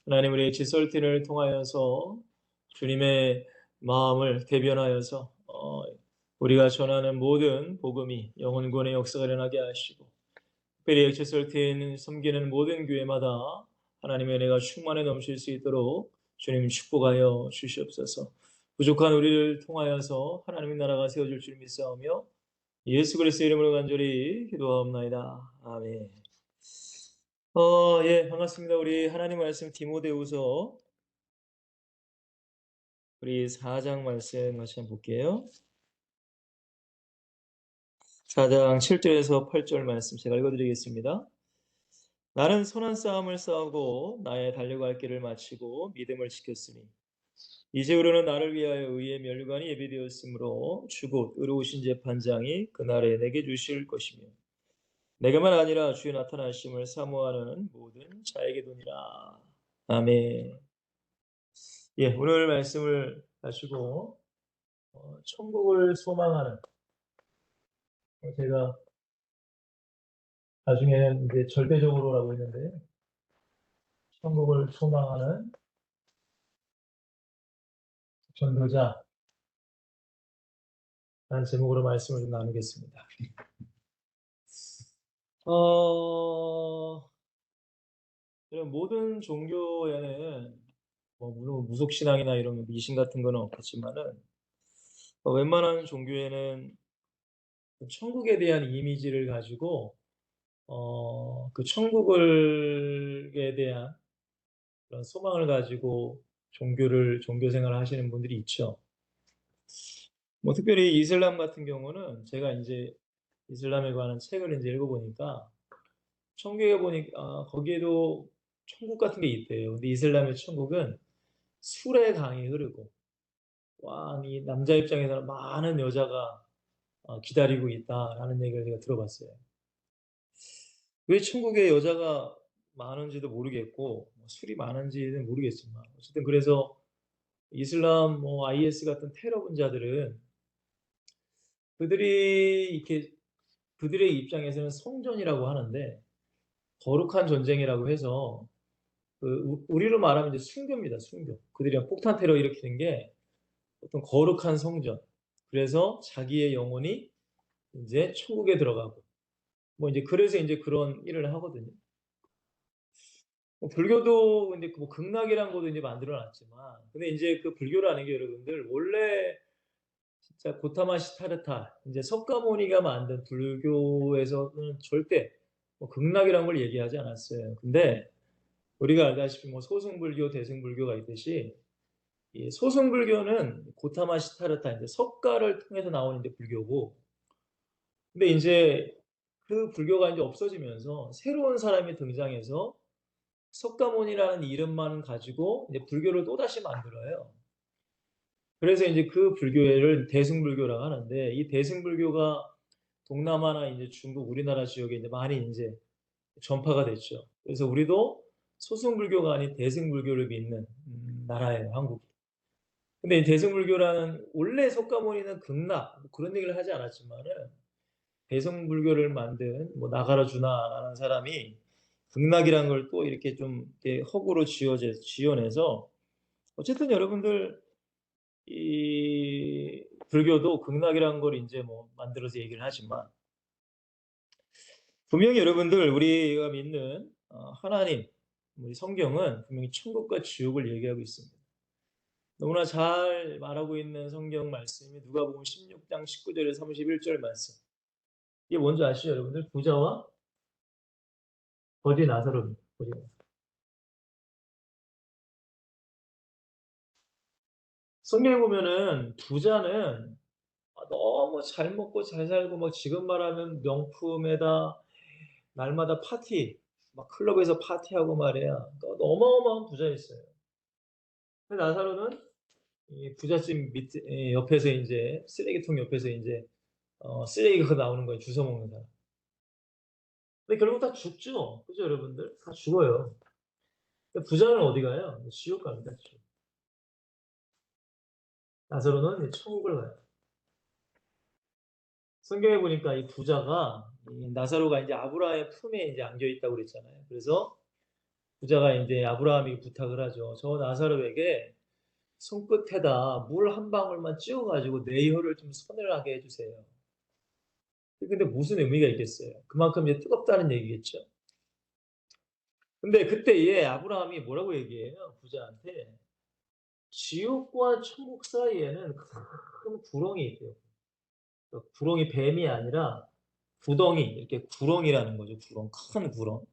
하나님 우리의 지설틴을 통하여서 주님의 마음을 대변하여서 우리가 전하는 모든 복음이 영혼구원의 역사가 일어나게 하시고 특별히 지설틴 섬기는 모든 교회마다 하나님의 은혜가 충만히 넘칠 수 있도록 주님 축복하여 주시옵소서. 부족한 우리를 통하여서 하나님의 나라가 세워질 줄 믿사오며 예수 그리스도의 이름으로 간절히 기도하옵나이다. 아멘. 반갑습니다. 우리 하나님 말씀 디모데후서 우리 4장 말씀 같이 한번 볼게요. 4장 7절에서 8절 말씀 제가 읽어드리겠습니다. 나는 선한 싸움을 싸우고 나의 달려갈 길을 마치고 믿음을 지켰으니 이제부로는 나를 위하여 의의 멸관이 예비되었으므로 주곧 의로우신 재판장이 그날에 내게 주실 것이며 내게만 아니라 주의 나타나심을 사모하는 모든 자에게도니라. 아멘. 오늘 말씀을 가지고 천국을 소망하는, 제가 나중에는 이제 절대적으로라고 했는데 천국을 소망하는 전도자라는 제목으로 말씀을 좀 나누겠습니다. 이런 모든 종교에는 물론 무속신앙이나 이런 미신 같은 거는 없겠지만은 웬만한 종교에는 천국에 대한 이미지를 가지고 그 천국에 대한 그런 소망을 가지고 종교 생활을 하시는 분들이 있죠. 특별히 이슬람 같은 경우는 제가 이제 이슬람에 관한 책을 이제 읽어보니까 천국에 보니까 거기에도 천국 같은 게 있대요. 근데 이슬람의 천국은 술의 강이 흐르고 이 남자 입장에서는 많은 여자가 기다리고 있다라는 얘기를 제가 들어봤어요. 왜 천국에 여자가 많은지도 모르겠고 술이 많은지는 모르겠지만 어쨌든 그래서 이슬람 IS 같은 테러 분자들은 그들의 입장에서는 성전이라고 하는데 거룩한 전쟁이라고 해서 우리로 말하면 이제 순교입니다. 순교. 그들이 폭탄 테러 일으키는 게 어떤 거룩한 성전. 그래서 자기의 영혼이 이제 천국에 들어가고 이제 그래서 이제 그런 일을 하거든요. 불교도 이제 극락이라는 것도 이제 만들어 놨지만 근데 이제 그 불교라는 게 여러분들 원래 진짜 고타마 시타르타 이제 석가모니가 만든 불교에서는 절대 극락이라는 걸 얘기하지 않았어요. 근데 우리가 알다시피 소승불교, 대승불교가 있듯이 이 소승불교는 고타마 시타르타 이제 석가를 통해서 나오는 이제 불교고, 근데 이제 그 불교가 이제 없어지면서 새로운 사람이 등장해서 석가모니라는 이름만 가지고 이제 불교를 또다시 만들어요. 그래서 이제 그 불교를 대승불교라고 하는데 이 대승불교가 동남아나 이제 중국, 우리나라 지역에 이제 많이 이제 전파가 됐죠. 그래서 우리도 소승불교가 아닌 대승불교를 믿는 나라예요, 한국이. 근데 이 대승불교라는 원래 석가모니는 극락 그런 얘기를 하지 않았지만은 대승불교를 만든 나가라 주나라는 사람이 극락이라는 걸 또 이렇게 좀 이렇게 허구로 지어내서 어쨌든 여러분들 이 불교도 극락이라는 걸 이제 만들어서 얘기를 하지만 분명히 여러분들 우리가 믿는 하나님, 우리 성경은 분명히 천국과 지옥을 얘기하고 있습니다. 너무나 잘 말하고 있는 성경 말씀이 누가복음 16장 19절에서 31절 말씀. 이게 뭔지 아시죠, 여러분들? 부자와 거지 나사로입니다. 성경에 보면은 부자는 너무 잘 먹고 잘 살고 지금 말하면 명품에다 날마다 파티, 클럽에서 파티하고 말이야. 어마어마한 부자였어요. 근데 나사로는 이 부잣집 옆에서 이제 쓰레기통 옆에서 이제 쓰레기가 나오는 거예요. 주워 먹는 사람. 근데 결국 다 죽죠. 그죠, 여러분들? 다 죽어요. 근데 부자는 어디 가요? 지옥 갑니다. 지옥. 나사로는 천국을 가요. 성경에 보니까 이 부자가 이 나사로가 이제 아브라함의 품에 이제 안겨 있다고 그랬잖아요. 그래서 부자가 이제 아브라함이 부탁을 하죠. 저 나사로에게 손끝에다 물 한 방울만 찌워 가지고 내 혀를 좀 서늘하게 해 주세요. 근데 무슨 의미가 있겠어요? 그만큼 이제 뜨겁다는 얘기겠죠. 근데 그때에 아브라함이 뭐라고 얘기해요? 부자한테 지옥과 천국 사이에는 큰 구렁이 있대요. 그 구렁이 뱀이 아니라 구덩이, 이렇게 구렁이라는 거죠. 구렁, 큰 구렁.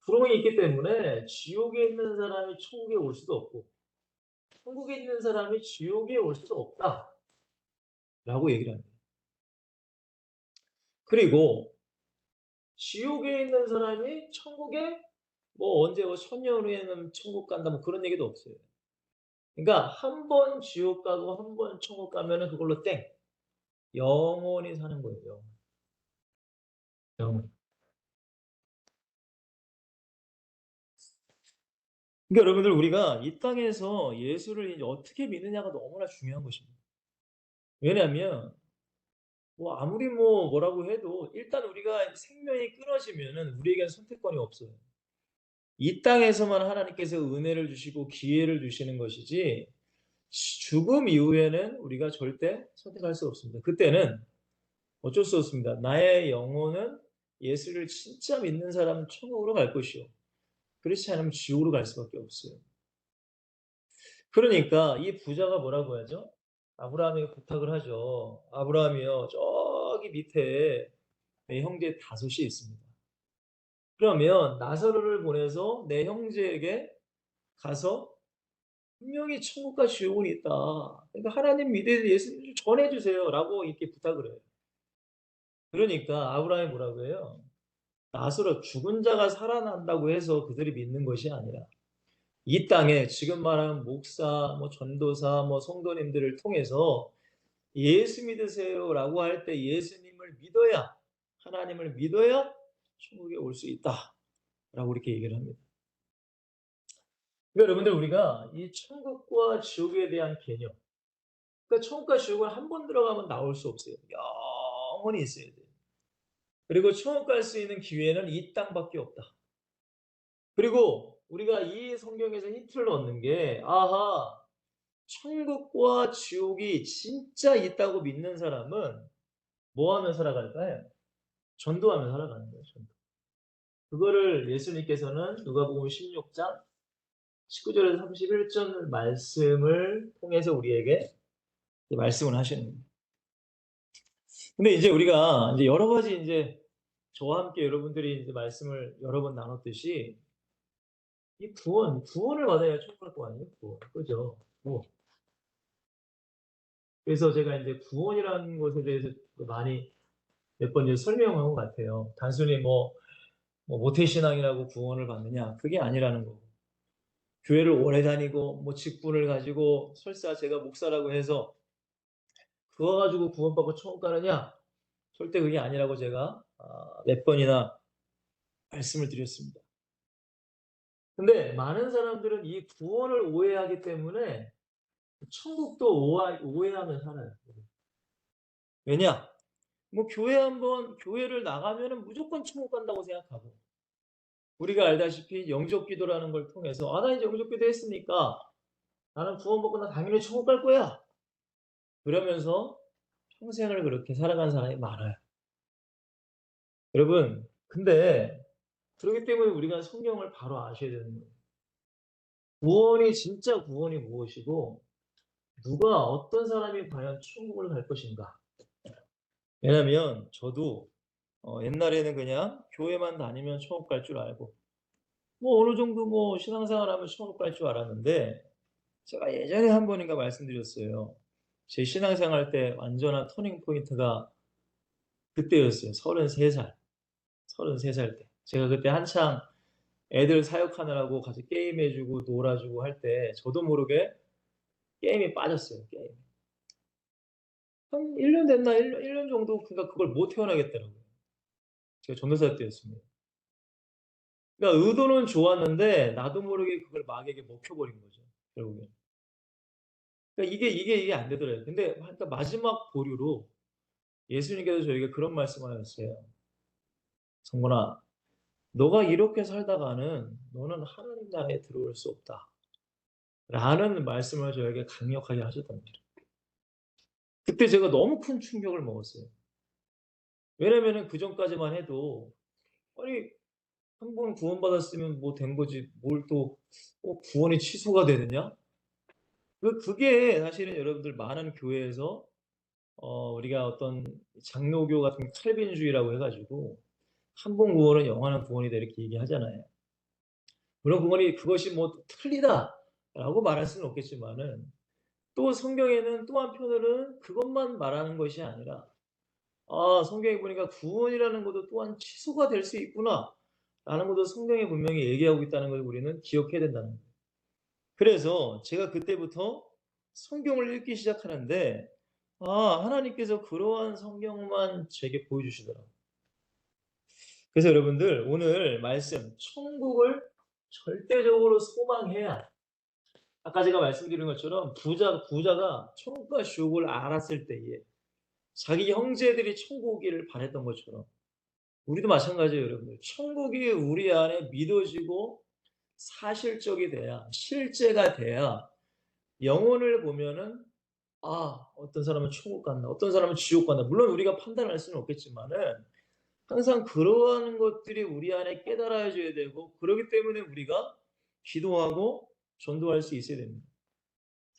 구렁이 있기 때문에 지옥에 있는 사람이 천국에 올 수도 없고 천국에 있는 사람이 지옥에 올 수도 없다라고 얘기를 합니다. 그리고 지옥에 있는 사람이 천국에 뭐 언제 뭐 천년 후에는 천국 간다 뭐 그런 얘기도 없어요. 그러니까 한 번 지옥 가고 한 번 천국 가면은 그걸로 땡. 영원히 사는 거예요. 영원. 영원. 그러니까 여러분들 우리가 이 땅에서 예수를 이제 어떻게 믿느냐가 너무나 중요한 것입니다. 왜냐하면 뭐 아무리 뭐라고 해도 일단 우리가 생명이 끊어지면은 우리에겐 선택권이 없어요. 이 땅에서만 하나님께서 은혜를 주시고 기회를 주시는 것이지 죽음 이후에는 우리가 절대 선택할 수 없습니다. 그때는 어쩔 수 없습니다. 나의 영혼은 예수를 진짜 믿는 사람은 천국으로 갈 것이요. 그렇지 않으면 지옥으로 갈 수밖에 없어요. 그러니까 이 부자가 뭐라고 하죠? 아브라함에게 부탁을 하죠. 아브라함이요, 저기 밑에 내 형제 다섯이 있습니다. 그러면 나사로를 보내서 내 형제에게 가서 분명히 천국과 지옥은 있다. 그러니까 하나님 믿으 예수님 전해주세요라고 이렇게 부탁을 해요. 그러니까 아브라함이 뭐라고 해요? 나사로 죽은 자가 살아난다고 해서 그들이 믿는 것이 아니라 이 땅에 지금 말하는 목사, 뭐 전도사, 뭐 성도님들을 통해서 예수 믿으세요라고 할 때 예수님을 믿어야 하나님을 믿어야 천국에 올 수 있다라고 이렇게 얘기를 합니다. 그러니까 여러분들 우리가 이 천국과 지옥에 대한 개념, 그러니까 천국과 지옥은 한 번 들어가면 나올 수 없어요. 영원히 있어야 돼요. 그리고 천국 갈 수 있는 기회는 이 땅밖에 없다. 그리고 우리가 이 성경에서 힌트를 얻는 게 아하 천국과 지옥이 진짜 있다고 믿는 사람은 뭐 하면 살아갈까요? 전도하며 살아가는 거예요. 전도. 그거를 예수님께서는 누가복음 16장 19절에서 31절 말씀을 통해서 우리에게 말씀을 하시는 거예요. 근데 이제 우리가 이제 여러 가지 이제 저와 함께 여러분들이 이제 말씀을 여러 번 나눴듯이 이 구원을 받아야 천국 갈 거 아니에요? 구원. 그죠? 뭐. 그래서 제가 이제 구원이라는 것에 대해서 많이 몇 번 이제 설명한 것 같아요. 단순히 뭐 모태신앙이라고 구원을 받느냐 그게 아니라는 거고 교회를 오래 다니고 뭐 직분을 가지고 설사 제가 목사라고 해서 그거 가지고 구원받고 천국 가느냐 절대 그게 아니라고 제가 몇 번이나 말씀을 드렸습니다. 근데 많은 사람들은 이 구원을 오해하기 때문에 천국도 오해하며 살아요. 왜냐? 뭐 교회 한번 교회를 나가면은 무조건 천국 간다고 생각하고 우리가 알다시피 영접 기도라는 걸 통해서 나 이제 영접 기도 했으니까 나는 구원받고 나 당연히 천국 갈 거야. 그러면서 평생을 그렇게 살아간 사람이 많아요. 여러분, 근데 그렇기 때문에 우리가 성경을 바로 아셔야 되는 거예요. 구원이 진짜 구원이 무엇이고 누가 어떤 사람이 과연 천국을 갈 것인가? 왜냐면 저도 옛날에는 그냥 교회만 다니면 천국 갈 줄 알고 뭐 어느 정도 뭐 신앙생활하면 천국 갈 줄 알았는데 제가 예전에 한 번인가 말씀드렸어요. 제 신앙생활 때 완전한 터닝 포인트가 그때였어요. 33살. 33살 때. 제가 그때 한창 애들 사역하느라고 같이 게임해 주고 놀아 주고 할 때 저도 모르게 게임에 빠졌어요, 게임. 한 1년 됐나? 1년 정도 그러니까 그걸 못 헤어나겠더라고요. 제가 전도사 때였습니다. 그러니까 의도는 좋았는데 나도 모르게 그걸 마귀에게 먹혀 버린 거죠, 결국엔. 그러니까 이게 안 되더라고요. 근데 그러니까 마지막 보류로 예수님께서 저에게 그런 말씀을 하셨어요. "성문아 너가 이렇게 살다가는 너는 하나님 나라에 들어올 수 없다. 라는 말씀을 저에게 강력하게 하셨답니다. 그때 제가 너무 큰 충격을 먹었어요. 왜냐면은 그전까지만 해도 아니 한 번 구원받았으면 뭐 된 거지 뭘 또 구원이 취소가 되느냐? 그게 사실은 여러분들 많은 교회에서 우리가 어떤 장로교 같은 칼빈주의라고 해 가지고 "한 번 구원은 영원한 구원이다." 이렇게 얘기하잖아요. 물론 그것이 뭐 틀리다라고 말할 수는 없겠지만은 또 성경에는 또 한편으로는 그것만 말하는 것이 아니라 '아 성경에 보니까 구원이라는 것도 또한 취소가 될 수 있구나.'라는 것도 성경에 분명히 얘기하고 있다는 걸 우리는 기억해야 된다는 거예요. 그래서 제가 그때부터 성경을 읽기 시작하는데 하나님께서 그러한 성경만 제게 보여주시더라고요. 그래서 여러분들 오늘 말씀 천국을 절대적으로 소망해야 아까 제가 말씀드린 것처럼 부자가 천국과 지옥을 알았을 때에 자기 형제들이 천국 오기를 바랬던 것처럼 우리도 마찬가지예요, 여러분들. 천국이 우리 안에 믿어지고 사실적이 돼야 실제가 돼야 영혼을 보면은 어떤 사람은 천국 간다. 어떤 사람은 지옥 간다. 물론 우리가 판단할 수는 없겠지만은 항상 그러한 것들이 우리 안에 깨달아져야 되고 그러기 때문에 우리가 기도하고 전도할 수 있어야 됩니다.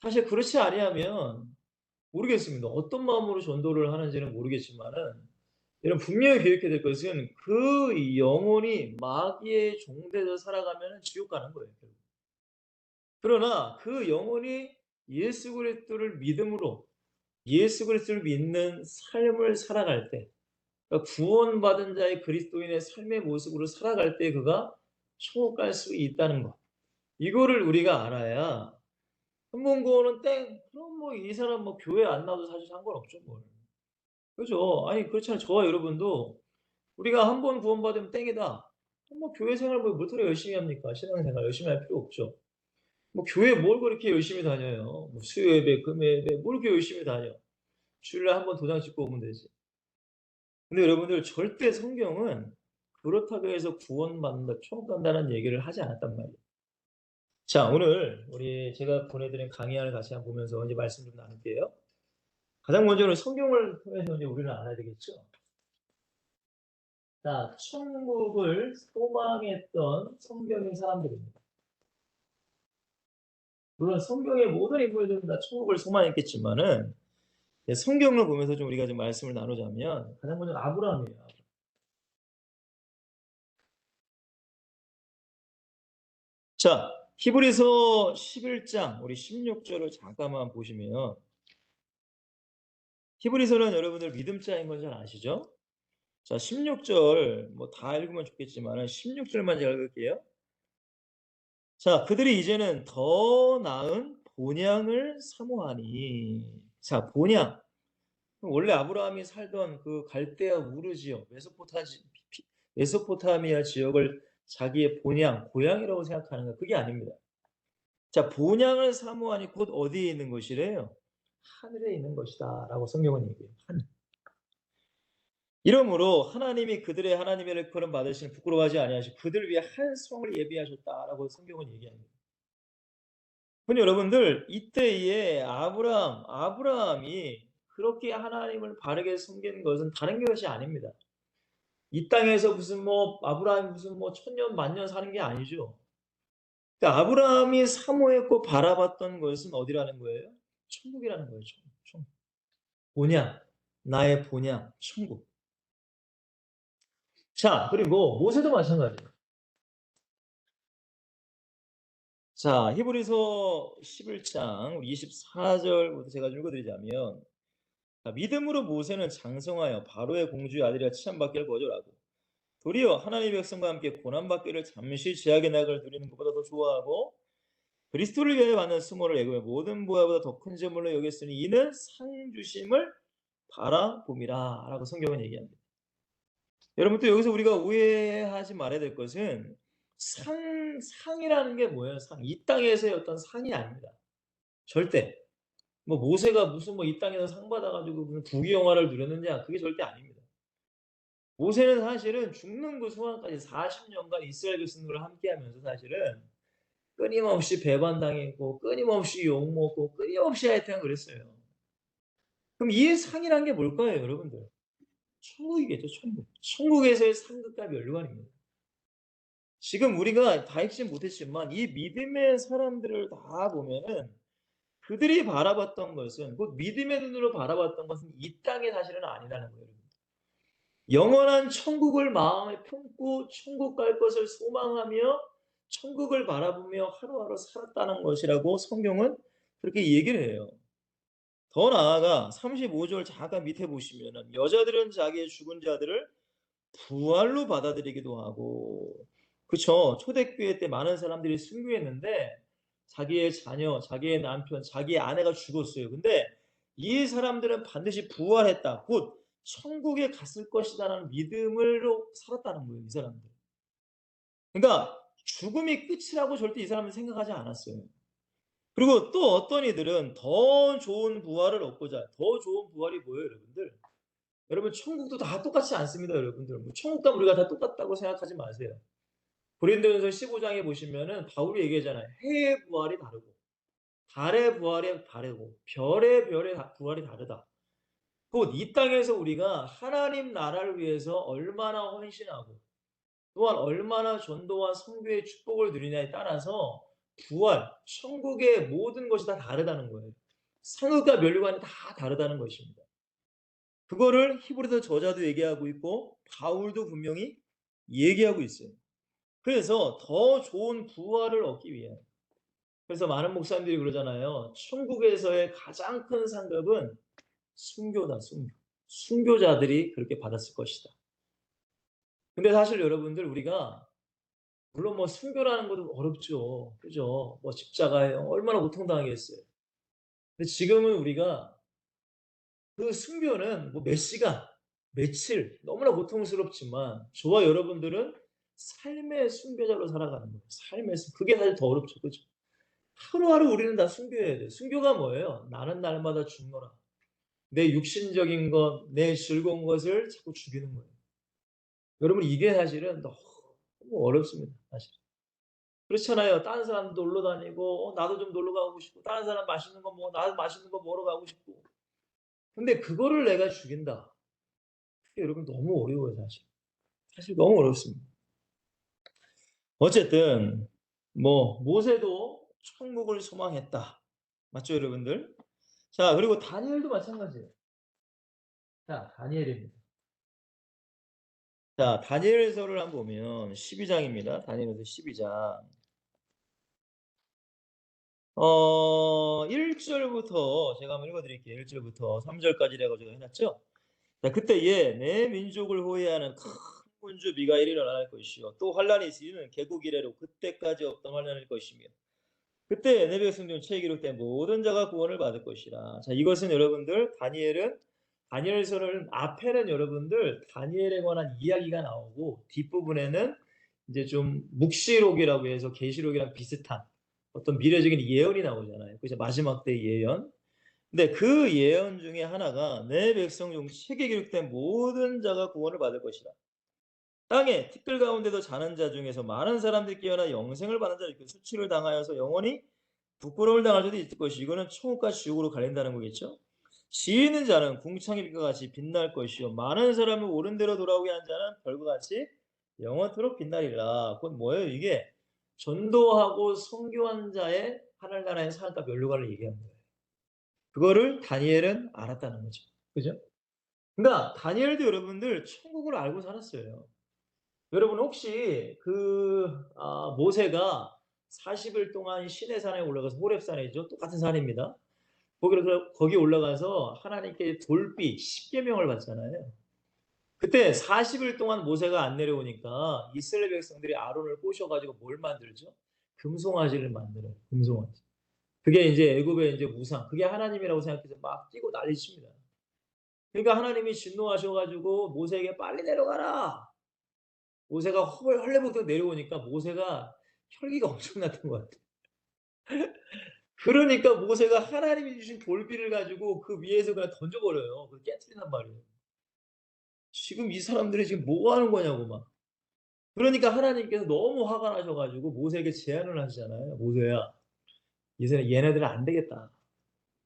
사실 그렇지 아니하면 모르겠습니다. 어떤 마음으로 전도를 하는지는 모르겠지만은 여러분 분명히 기억해야 될 것은 그 영혼이 마귀의 종돼서 살아가면은 지옥 가는 거예요. 결국. 그러나 그 영혼이 예수 그리스도를 믿음으로 예수 그리스도를 믿는 삶을 살아갈 때 그러니까 구원받은 자의 그리스도인의 삶의 모습으로 살아갈 때 그가 천국 갈 수 있다는 것. 이거를 우리가 알아야 한 번 구원은 땡. 그럼 뭐 이 사람 뭐 교회 안 나와도 사실 상관없죠 뭘. 그죠? 아니 그렇잖아요. 저와 여러분도 우리가 한 번 구원받으면 땡이다. 뭐 교회 생활 뭐 뭐토록 열심히 합니까? 신앙생활 열심히 할 필요 없죠. 뭐 교회 뭘 그렇게 열심히 다녀요. 뭐 수요예배, 금요예배 뭘 그렇게 열심히 다녀. 주일날 한 번 도장 찍고 오면 되지. 근데 여러분들 절대 성경은 그렇다고 해서 구원받는다, 천국 간다는 얘기를 하지 않았단 말이에요. 자, 오늘 제가 보내드린 강의안을 같이 한번 보면서 이제 말씀 좀 나눌게요. 가장 먼저는 성경을 통해서 이제 우리는 알아야 되겠죠. 자, 천국을 소망했던 성경의 사람들입니다. 물론 성경의 모든 인물들은 다 천국을 소망했겠지만은 성경을 보면서 좀 우리가 좀 말씀을 나누자면 가장 먼저 아브라함이에요. 자, 히브리서 11장 우리 16절을 잠깐만 보시면 히브리서는 여러분들 믿음자인 건 잘 아시죠? 자, 16절 뭐 다 읽으면 좋겠지만은 16절만 제가 읽을게요. 자, 그들이 이제는 더 나은 본향을 사모하니. 자, 본향. 원래 아브라함이 살던 그 갈대아 우르 지역, 메소포타미아 지역을 자기의 본향, 고향이라고 생각하는 거 그게 아닙니다. 자, 본향을 사모하니 곧 어디에 있는 것이래요? 하늘에 있는 것이다라고 성경은 얘기해요. 하늘. 이러므로 하나님이 그들의 하나님의 일컬음 받으시니 부끄러워하지 아니하시고 그들 위해 한 성을 예비하셨다라고 성경은 얘기합니다. 근데 여러분들 이때에 아브라함이 그렇게 하나님을 바르게 섬기는 것은 다른 것이 아닙니다. 이 땅에서 무슨 뭐 아브라함이 무슨 뭐 천년 만년 사는 게 아니죠. 그러니까 아브라함이 사모했고 바라봤던 것은 어디라는 거예요? 천국이라는 거예요. 천국. 본향, 나의 본향, 천국. 자, 그리고 모세도 마찬가지예요. 자, 히브리서 11장 24절부터 제가 좀 읽어드리자면 자, 믿음으로 모세는 장성하여 바로의 공주의 아들이라 칭함받기를 거절하고 도리어 하나님의 백성과 함께 고난받기를 잠시 제약의 낙을 누리는 것보다 더 좋아하고 그리스도를 위하여 받는 수모를 애굽의 모든 보화보다 더 큰 제물로 여겼으니 이는 상 주심을 바라봄이라 라고 성경은 얘기합니다. 여러분 또 여기서 우리가 오해하지 말아야 될 것은 상이라는 게 뭐예요? 이 땅에서의 어떤 상이 아닙니다. 절대. 뭐 모세가 무슨 뭐 이 땅에서 상 받아가지고 무슨 부귀영화를 누렸느냐 그게 절대 아닙니다. 모세는 사실은 죽는 그 순간까지 40년간 이스라엘 백성들과 함께하면서 사실은 끊임없이 배반당했고 끊임없이 욕먹고 끊임없이 하여튼 그랬어요. 그럼 이 상이란 게 뭘까요, 여러분들? 천국이겠죠, 천국. 천국에서의 상급과 멸류관입니다. 지금 우리가 다 읽지 못했지만 이 믿음의 사람들을 다 보면은 그들이 바라봤던 것은, 곧 믿음의 눈으로 바라봤던 것은 이 땅이 사실은 아니라는 거예요. 영원한 천국을 마음에 품고 천국 갈 것을 소망하며 천국을 바라보며 하루하루 살았다는 것이라고 성경은 그렇게 얘기를 해요. 더 나아가 35절 잠깐 밑에 보시면은 여자들은 자기의 죽은 자들을 부활로 받아들이기도 하고, 그쵸? 초대교회 때 많은 사람들이 순교했는데 자기의 자녀, 자기의 남편, 자기의 아내가 죽었어요. 근데 이 사람들은 반드시 부활했다. 곧 천국에 갔을 것이다라는 믿음으로 살았다는 거예요, 이 사람들. 그러니까 죽음이 끝이라고 절대 이 사람은 생각하지 않았어요. 그리고 또 어떤 이들은 더 좋은 부활을 얻고자, 더 좋은 부활이 뭐예요, 여러분들? 여러분 천국도 다 똑같지 않습니다, 여러분들. 뭐 천국 가면 우리가 다 똑같다고 생각하지 마세요. 고린도전서 15장에 보시면은 바울이 얘기하잖아요. 해의 부활이 다르고 달의 부활이 다르고 별의 부활이 다르다. 곧 이 땅에서 우리가 하나님 나라를 위해서 얼마나 헌신하고 또한 얼마나 전도와 선교의 축복을 누리냐에 따라서 부활, 천국의 모든 것이 다 다르다는 거예요. 상급과 멸류관이 다 다르다는 것입니다. 그거를 히브리서 저자도 얘기하고 있고 바울도 분명히 얘기하고 있어요. 그래서 더 좋은 부활을 얻기 위해, 그래서 많은 목사님들이 그러잖아요. 천국에서의 가장 큰 상급은 순교다, 순교. 순교자들이 그렇게 받았을 것이다. 근데 사실 여러분들 우리가 물론 뭐 순교라는 것도 어렵죠. 그죠? 뭐 십자가에 얼마나 고통당하겠어요. 근데 지금은 우리가 그 순교는 뭐 몇 시간, 며칠 너무나 고통스럽지만 저와 여러분들은 삶의 순교자로 살아가는 거예요. 삶의 그게 사실 더 어렵죠. 그죠? 하루하루 우리는 다 순교해야 돼요. 순교가 뭐예요? 나는 날마다 죽노라. 내 육신적인 것, 내 즐거운 것을 자꾸 죽이는 거예요. 여러분 이게 사실은 너무 어렵습니다. 사실. 그렇잖아요. 다른 사람도 놀러 다니고 나도 좀 놀러 가고 싶고 다른 사람 맛있는 거 먹어 나도 맛있는 거 먹으러 가고 싶고. 근데 그거를 내가 죽인다. 그게 여러분 너무 어려워요, 사실. 사실 너무 어렵습니다. 어쨌든 뭐 모세도 천국을 소망했다. 맞죠, 여러분들? 자, 그리고 다니엘도 마찬가지예요. 자, 다니엘입니다. 자, 다니엘서를 한번 보면 12장입니다. 다니엘서 12장. 1절부터 제가 한번 읽어드릴게요. 1절부터 3절까지라고 제가 해놨죠? 자, 그때에 내 민족을 호위하는 큰 군주 미가엘이 일어날 것이요. 또 환란이 있으리는 개국 이래로 그때까지 없던 환란일 것이며 그때 내 백성 중 책에 기록된 모든 자가 구원을 받을 것이라. 자, 이것은 여러분들 다니엘은 다니엘서를 앞에는 여러분들 다니엘에 관한 이야기가 나오고 뒷부분에는 이제 좀 묵시록이라고 해서 계시록이랑 비슷한 어떤 미래적인 예언이 나오잖아요. 그죠? 마지막 때 예언. 근데 그 예언 중에 하나가 내 백성 중 책에 기록된 모든 자가 구원을 받을 것이라. 땅에 티끌 가운데도 자는 자 중에서 많은 사람들이 깨어나 영생을 받는 자를 있고 수치를 당하여서 영원히 부끄러움을 당할 자도 있을 것이. 이거는 천국과 지옥으로 갈린다는 거겠죠. 지혜 있는 자는 궁창의 빛과 같이 빛날 것이요 많은 사람을 옳은 대로 돌아오게 한 자는 별과 같이 영원토록 빛나리라. 그건 뭐예요? 이게 전도하고 선교한 자의 하늘나라의 삶과 멸류관을 얘기하는 거예요. 그거를 다니엘은 알았다는 거죠. 그죠? 그러니까 다니엘도 여러분들 천국을 알고 살았어요. 여러분 혹시 모세가 40일 동안 시내산에 올라가서 호렙산이죠. 똑같은 산입니다. 거기 올라가서 하나님께 돌비 십계명을 받잖아요. 그때 40일 동안 모세가 안 내려오니까 이스라엘 백성들이 아론을 꼬셔가지고 뭘 만들죠? 금송아지를 만들어요. 금송아지. 그게 이제 애굽의 이제 우상. 그게 하나님이라고 생각해서 막 뛰고 난리칩니다. 그러니까 하나님이 진노하셔가지고 모세에게 빨리 내려가라. 모세가 헐레벌떡 내려오니까 모세가 혈기가 엄청났던 것 같아요. 그러니까 모세가 하나님이 주신 돌비를 가지고 그 위에서 그냥 던져버려요. 그 깨트린단 말이에요. 지금 이 사람들이 지금 뭐 하는 거냐고 막. 그러니까 하나님께서 너무 화가 나셔 가지고 모세에게 제안을 하시잖아요. "모세야, 이제 얘네들은 안 되겠다.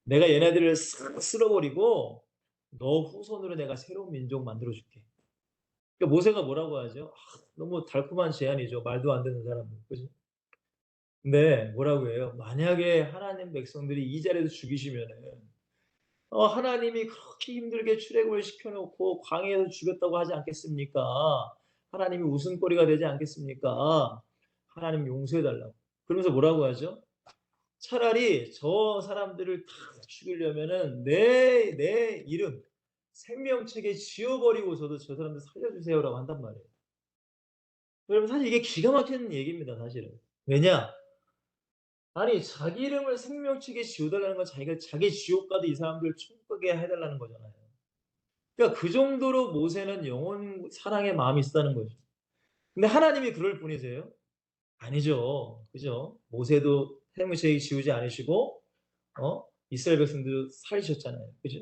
내가 얘네들을 싹 쓸어 버리고 너 후손으로 내가 새로운 민족 만들어 줄게." 그러니까 모세가 뭐라고 하죠? 너무 달콤한 제안이죠. 말도 안 되는 사람들. 그죠? 근데 뭐라고 해요? 만약에 하나님 백성들이 이 자리에서 죽이시면은 하나님이 그렇게 힘들게 출애굽을 시켜 놓고 광야에서 죽였다고 하지 않겠습니까? 하나님이 웃음거리가 되지 않겠습니까? 하나님 용서해 달라고. 그러면서 뭐라고 하죠? 차라리 저 사람들을 다 죽이려면은 내 이름 생명책에 지워 버리고서도 저 사람들 살려 주세요라고 한단 말이에요. 여러분 사실 이게 기가 막히는 얘기입니다, 사실은. 왜냐? 아니 자기 이름을 생명책에 지워 달라는 건 자기가 자기 지옥 가도 이 사람들 천국 가게 해 달라는 거잖아요. 그러니까 그 정도로 모세는 영원 사랑의 마음이 있었다는 거죠. 근데 하나님이 그럴 분이세요? 아니죠. 그죠? 모세도 생명책에 지우지 않으시고 이스라엘 백성들을 살리셨잖아요. 그죠?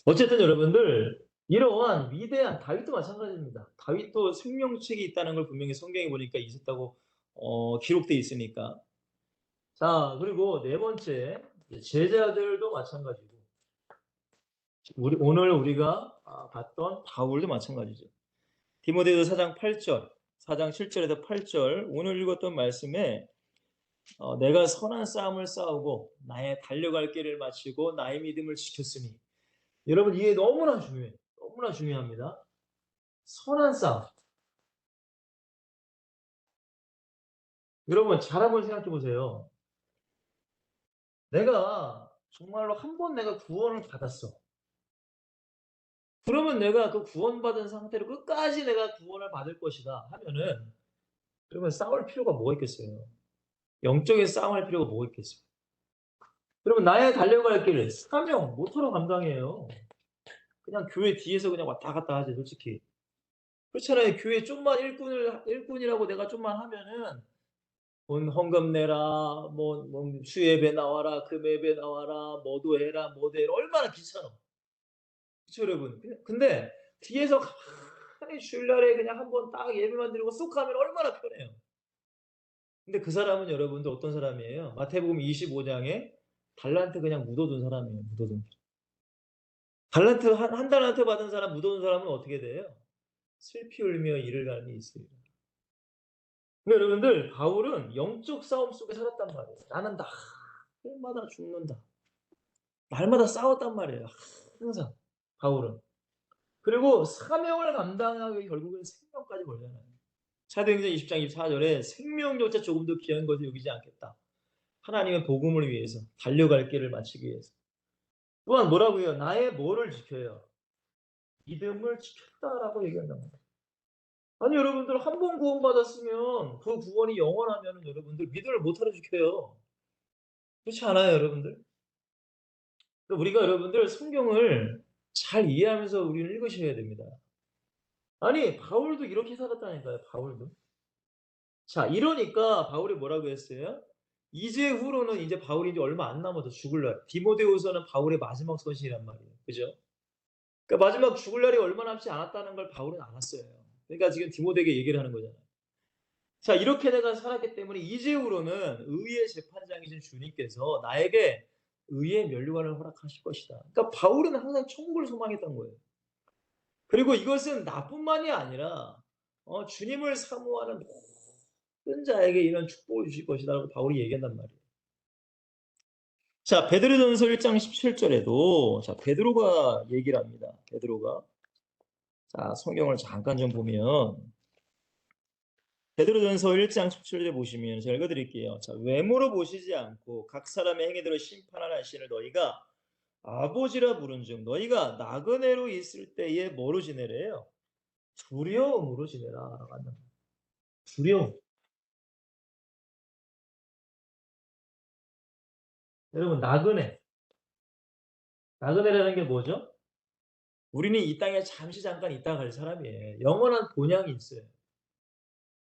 어쨌든 여러분들 이러한 위대한 다윗도 마찬가지입니다. 다윗도 생명책이 있다는 걸 분명히 성경에 보니까 있었다고 기록돼 있으니까. 자, 그리고 네 번째 제자들도 마찬가지고 오늘 우리가 봤던 바울도 마찬가지죠. 디모데후서 4장 8절, 4장 7절에서 8절 오늘 읽었던 말씀에 내가 선한 싸움을 싸우고 나의 달려갈 길을 마치고 나의 믿음을 지켰으니 여러분 이게 너무나 중요해요. 너무나 중요합니다. 선한 싸움. 여러분 잘 한번 생각해 보세요. 내가 정말로 한 번 내가 구원을 받았어. 그러면 내가 그 구원받은 상태로 끝까지 내가 구원을 받을 것이다 하면은 그러면 싸울 필요가 뭐가 있겠어요? 영적인 싸움할 필요가 뭐가 있겠어요? 그러면 나의 달려갈 길을 사명 모터로 감당해요. 그냥 교회 뒤에서 그냥 왔다 갔다 하지 솔직히. 그렇잖아요. 교회 좀만 일꾼이라고 내가 좀만 하면은 돈 헌금 내라, 뭐 수예배 나와라, 금예배 나와라, 뭐도 해라, 뭐도 해라 얼마나 귀찮아. 그쵸 여러분. 근데 뒤에서 가만히 주일날에 그냥 한번 딱 예배만 드리고 쏙 하면 얼마나 편해요. 근데 그 사람은 여러분들 어떤 사람이에요? 마태복음 25장에 달란트 그냥 묻어둔 사람이에요. 묻어둔. 달란트 한 달란트 받은 사람 묻어둔 사람은 어떻게 돼요? 슬피 울며 이를 갈미 있으리라. 근데 여러분들 바울은 영적 싸움 속에 살았단 말이에요. 나는 날마다 죽는다. 날마다 싸웠단 말이에요. 항상 바울은. 그리고 사명을 감당하기 위해 결국은 생명까지 걸잖아요. 사도행전 20장 24절에 생명조차 조금 더 귀한 것을 여기지 않겠다. 하나님의 복음을 위해서 달려갈 길을 마치기 위해서. 또한 뭐라고요? 나의 뭐를 지켜요? 믿음을 지켰다라고 얘기한단 말이에요. 아니 여러분들 한 번 구원받았으면 그 구원이 영원하면 여러분들 믿음을 못하러 지켜요. 그렇지 않아요, 여러분들? 우리가 여러분들 성경을 잘 이해하면서 우리는 읽으셔야 됩니다. 아니 바울도 이렇게 살았다니까요. 바울도. 자 이러니까 바울이 뭐라고 했어요? 이제 후로는 이제 바울이 이제 얼마 안 남아서 죽을 날. 디모데후서는 바울의 마지막 서신이란 말이에요. 그죠? 그러니까 마지막 죽을 날이 얼마 남지 않았다는 걸 바울은 알았어요. 그러니까 지금 디모데에게 얘기를 하는 거잖아요. 자 이렇게 내가 살았기 때문에 이제후로는 의의 재판장이신 주님께서 나에게 의의 면류관을 허락하실 것이다. 그러니까 바울은 항상 천국을 소망했던 거예요. 그리고 이것은 나뿐만이 아니라 주님을 사모하는 모든 자에게 이런 축복을 주실 것이다라고 바울이 얘기한단 말이에요. 자, 베드로전서 1장 17절에도 자, 베드로가 얘기를 합니다. 베드로가 자, 성경을 잠깐 좀 보면 베드로전서 1장 17절 보시면 제가 읽어 드릴게요. 자, 외모로 보시지 않고 각 사람의 행위대로 심판하는 신을 너희가 아버지라 부른즉 너희가 나그네로 있을 때에 뭐로 지내래요? 두려움으로 지내라라고 한다. 두려움. 여러분 나그네. 나그네라는 게 뭐죠? 우리는 이 땅에 잠시 잠깐 있다 갈 사람이에요. 영원한 본향이 있어요.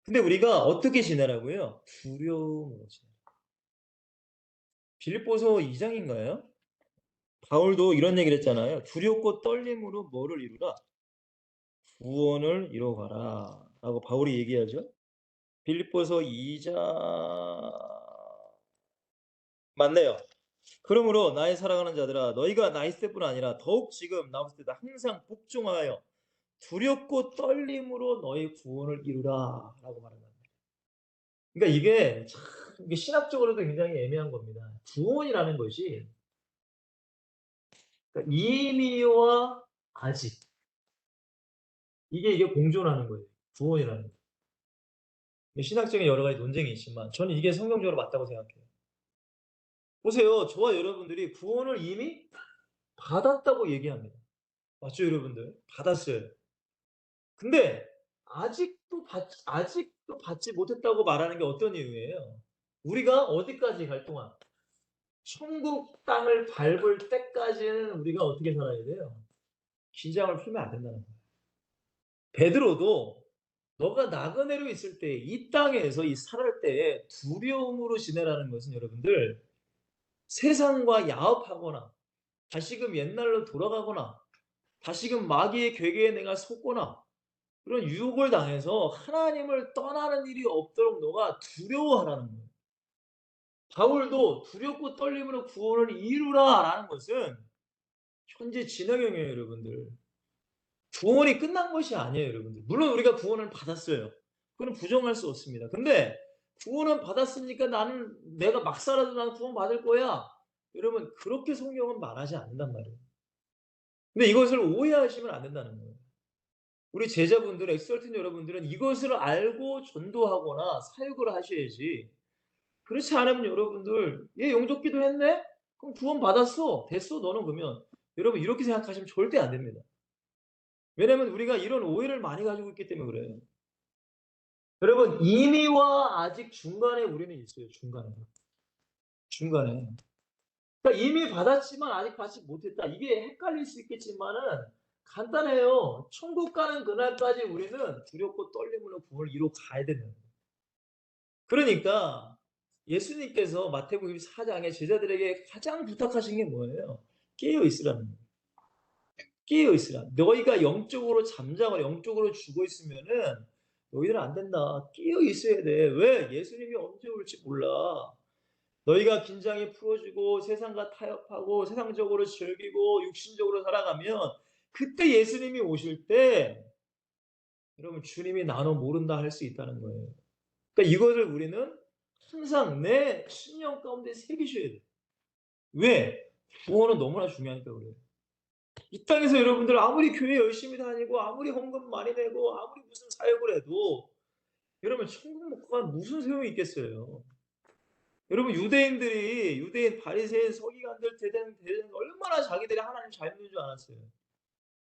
근데 우리가 어떻게 지내라고요? 두려움으로 지내. 빌립보서 2장인가요? 바울도 이런 얘기를 했잖아요. 두렵고 떨림으로 뭐를 이루라? 구원을 이루어가라 라고 바울이 얘기하죠. 빌립보서 2장 맞네요. 그러므로 나의 사랑하는 자들아 너희가 나 있을 뿐 아니라 더욱 지금 나 없을 때도 항상 복종하여 두렵고 떨림으로 너희 구원을 이루라 라고 말합니다. 그러니까 이게 참 이게 신학적으로도 굉장히 애매한 겁니다. 구원이라는 것이 그러니까 이미와 아직 이게 공존하는 거예요. 구원이라는 거. 신학적인 여러 가지 논쟁이 있지만 저는 이게 성경적으로 맞다고 생각해요. 보세요. 저와 여러분들이 구원을 이미 받았다고 얘기합니다. 맞죠, 여러분들? 받았어요. 근데 아직도 받지 못했다고 말하는 게 어떤 이유예요? 우리가 어디까지 갈 동안 천국 땅을 밟을 때까지는 우리가 어떻게 살아야 돼요? 긴장을 풀면 안 된다는 거예요. 베드로도 너가 나그네로 있을 때 이 땅에서 이 살할 때에 두려움으로 지내라는 것은 여러분들 세상과 야합하거나 다시금 옛날로 돌아가거나 다시금 마귀의 괴계에 내가 속거나 그런 유혹을 당해서 하나님을 떠나는 일이 없도록 너가 두려워하라는 거예요. 바울도 두렵고 떨림으로 구원을 이루라라는 것은 현재 진행형이에요, 여러분들. 구원이 끝난 것이 아니에요, 여러분들. 물론 우리가 구원을 받았어요. 그건 부정할 수 없습니다. 근데 구원은 받았으니까 나는 내가 막 살아도 나는 구원 받을 거야. 여러분 그렇게 성경은 말하지 않는단 말이에요. 근데 이것을 오해하시면 안 된다는 거예요. 우리 제자분들, 엑설튼 여러분들은 이것을 알고 전도하거나 사역을 하셔야지. 그렇지 않으면 여러분들 얘 영접기도 했네? 그럼 구원 받았어. 됐어 너는 그러면. 여러분 이렇게 생각하시면 절대 안 됩니다. 왜냐하면 우리가 이런 오해를 많이 가지고 있기 때문에 그래요. 여러분 이미와 아직 중간에 우리는 있어요. 중간에. 그러니까 이미 받았지만 아직 받지 못했다. 이게 헷갈릴 수 있겠지만은 간단해요. 천국 가는 그날까지 우리는 두렵고 떨림으로 구원을 이루어 가야 되는 거예요. 그러니까 예수님께서 마태복음 4장에 제자들에게 가장 부탁하신 게 뭐예요? 깨어 있으라는 거예요. 깨어 있으라. 너희가 영적으로 잠자고 영적으로 죽어 있으면은 너희들은 안 된다. 깨어 있어야 돼. 왜? 예수님이 언제 올지 몰라. 너희가 긴장이 풀어지고 세상과 타협하고 세상적으로 즐기고 육신적으로 살아가면 그때 예수님이 오실 때 여러분 주님이 나눠 모른다 할 수 있다는 거예요. 그러니까 이것을 우리는 항상 내 신령 가운데 새기셔야 돼요. 왜? 구원은 너무나 중요하니까 그래요. 이 땅에서 여러분들 아무리 교회 열심히 다니고 아무리 헌금 많이 내고 아무리 무슨 사역을 해도 여러분 천국 못 가면 무슨 소용이 있겠어요. 여러분 유대인 바리새인 서기관들 대장 얼마나 자기들이 하나님 잘 믿는 줄 알았어요.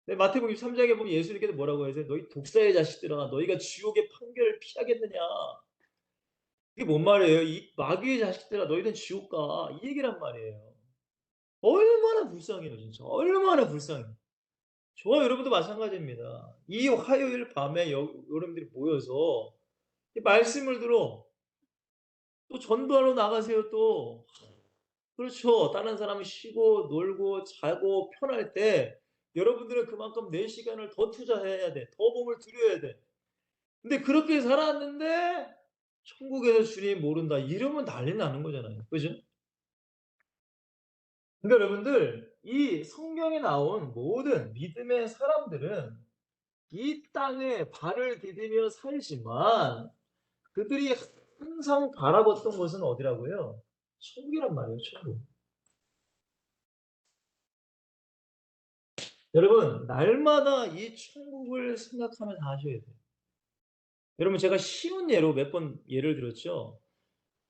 근데 마태복음 3장에 보면 예수님께서 뭐라고 하세요? 너희 독사의 자식들아 너희가 지옥의 판결을 피하겠느냐. 이게 뭔 말이에요? 이 마귀의 자식들아 너희는 지옥 가. 이 얘기란 말이에요. 얼마나 불쌍해요 진짜. 얼마나 불쌍해요. 저와 여러분도 마찬가지입니다. 이 화요일 밤에 여러분들이 모여서 이 말씀을 들어 또 전도하러 나가세요 또. 그렇죠. 다른 사람은 쉬고 놀고 자고 편할 때 여러분들은 그만큼 내 시간을 더 투자해야 돼. 더 몸을 들여야 돼. 근데 그렇게 살았는데 천국에서 주님 모른다. 이러면 난리 나는 거잖아요. 그죠? 그러니까 여러분들 이 성경에 나온 모든 믿음의 사람들은 이 땅에 발을 디디며 살지만 그들이 항상 바라봤던 곳은 어디라고요? 천국이란 말이에요. 천국. 여러분 날마다 이 천국을 생각하면서 하셔야 돼요. 여러분 제가 쉬운 예로 몇 번 예를 들었죠.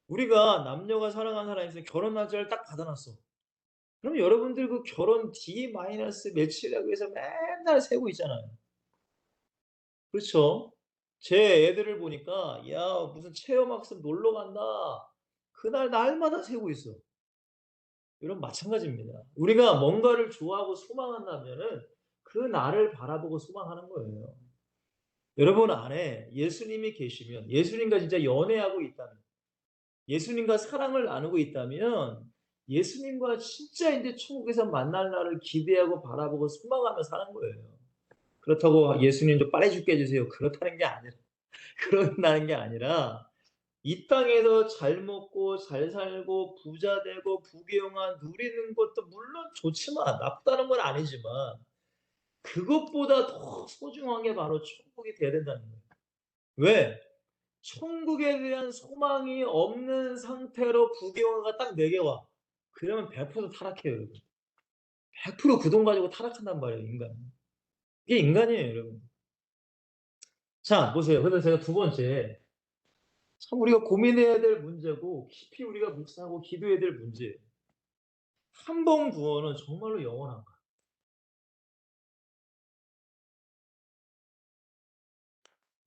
우리가 남녀가 사랑하는 사람이 있으면 결혼 날짜를 딱 받아 놨어. 그럼 여러분들 그 결혼 D 마이너스 며칠이라고 해서 맨날 세고 있잖아요. 그렇죠? 제 애들을 보니까 "야 무슨 체험학습 놀러 간다." 그날 날마다 세고 있어. 여러분 마찬가지입니다. 우리가 뭔가를 좋아하고 소망한다면은 그 날을 바라보고 소망하는 거예요. 여러분 안에 예수님이 계시면 예수님과 진짜 연애하고 있다면 예수님과 사랑을 나누고 있다면 예수님과 진짜 인제 천국에서 만날 날을 기대하고 바라보고 소망하며 사는 거예요. 그렇다고 예수님 좀 빨리 죽게 해주세요. 그렇다는 게 아니라 그런다는 게 아니라 이 땅에서 잘 먹고 잘 살고 부자 되고 부귀영화 누리는 것도 물론 좋지만 나쁘다는 건 아니지만 그것보다 더 소중한 게 바로 천국이 돼야 된다는 거예요. 왜? 천국에 대한 소망이 없는 상태로 부귀영화가 딱 4개 와. 그러면 100% 타락해요, 여러분. 100% 그 돈 가지고 타락한단 말이에요, 인간은. 이게 인간이에요, 여러분. 자, 보세요. 그래서 제가 두 번째, 참 우리가 고민해야 될 문제고 깊이 우리가 묵상하고 기도해야 될 문제예요. 한 번 구원은 정말로 영원한가?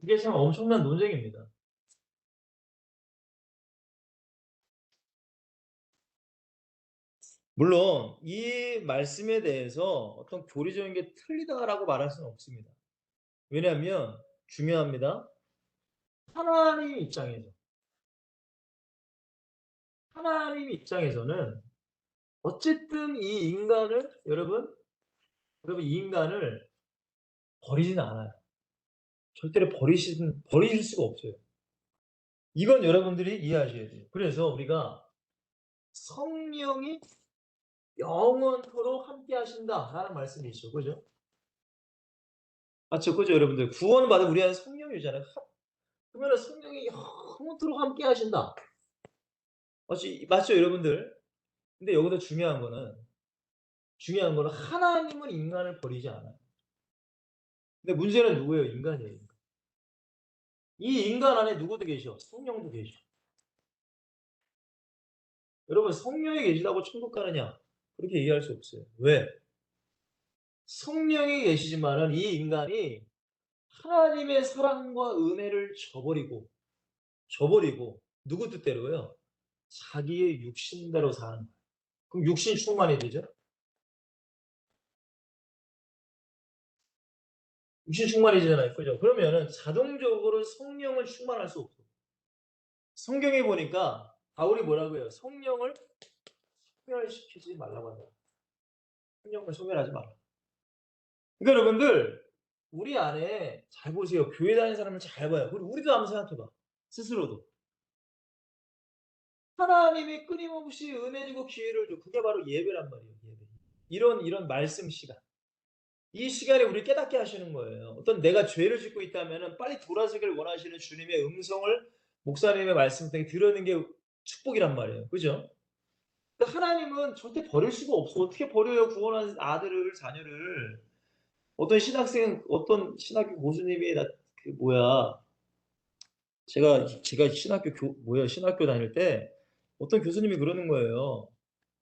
이게 참 엄청난 논쟁입니다. 물론 이 말씀에 대해서 어떤 교리적인 게 틀리다라고 말할 수는 없습니다. 왜냐하면 중요합니다. 하나님 입장에서 하나님 입장에서는 어쨌든 이 인간을 여러분 이 인간을 버리지는 않아요. 절대로 버리실 수가 없어요. 이건 여러분들이 이해하셔야 돼요. 그래서 우리가 성령이 영원토록 함께 하신다라는 말씀이 있죠. 그죠? 맞죠? 그죠, 여러분들? 구원을 받은 우리 안에 성령이잖아요. 그러면 성령이 영원토록 함께 하신다. 맞죠, 여러분들? 근데 여기서 중요한 거는 하나님은 인간을 버리지 않아요. 근데 문제는 누구예요? 인간이에요. 인간. 이 인간 안에 누구도 계셔? 성령도 계셔. 여러분, 성령이 계시다고 천국 가느냐? 그렇게 얘기할 수 없어요. 왜? 성령이 계시지만은 이 인간이 하나님의 사랑과 은혜를 저버리고 누구 뜻대로요? 자기의 육신대로 사는 거예요. 그럼 육신 충만이 되죠? 육신 충만이 되잖아요. 그죠? 그러면은 자동적으로 성령을 충만할 수 없어요. 성경에 보니까 바울이 뭐라고 해요? 성령을 소멸시키지 말라고 하더라고요. 성령을 소멸하지 말라. 그러니까 여러분들 우리 안에 잘 보세요. 교회 다니는 사람을 잘 봐요. 그리고 우리도 한번 생각해 봐. 스스로도. 하나님이 끊임없이 은혜 주고 기회를 줘. 그게 바로 예배란 말이에요. 예배. 이런 말씀 시간. 이 시간에 우리를 깨닫게 하시는 거예요. 어떤 내가 죄를 짓고 있다면은 빨리 돌아서기를 원하시는 주님의 음성을 목사님의 말씀 등에 들으는 게 축복이란 말이에요. 그죠? 그러니까 하나님은 절대 버릴 수가 없어. 어떻게 버려요? 구원한 아들을, 자녀를. 어떤 신학교 교수님이 그 뭐야. 제가 신학교 다닐 때 어떤 교수님이 그러는 거예요.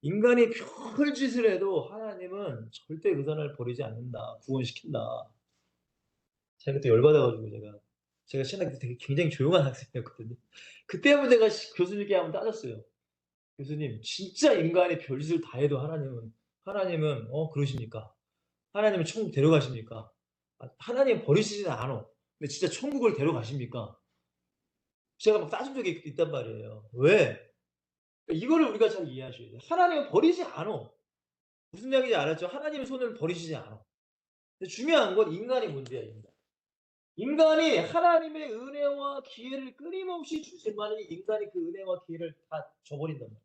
인간이 별짓을 해도 하나님은 절대 그 사람을 버리지 않는다. 구원시킨다. 제가 그때 열받아가지고 제가 신학교 때 되게 굉장히 조용한 학생이었거든요. 그때 한번 제가 교수님께 한번 따졌어요. 교수님, 진짜 인간이 별짓을 다 해도 하나님은 그러십니까? 하나님은 천국 데려가십니까? 하나님 버리시진 않아. 근데 진짜 천국을 데려가십니까? 제가 막 따진 적이 있단 말이에요. 왜? 이거를 우리가 잘 이해하셔야 돼요. 하나님은 버리지 않아. 무슨 이야기인지 알았죠? 하나님의 손을 버리시지 않아. 근데 중요한 건 인간이 문제야, 인간. 인간이 하나님의 은혜와 기회를 끊임없이 주지만 인간이 그 은혜와 기회를 다 줘버린단 말이에요.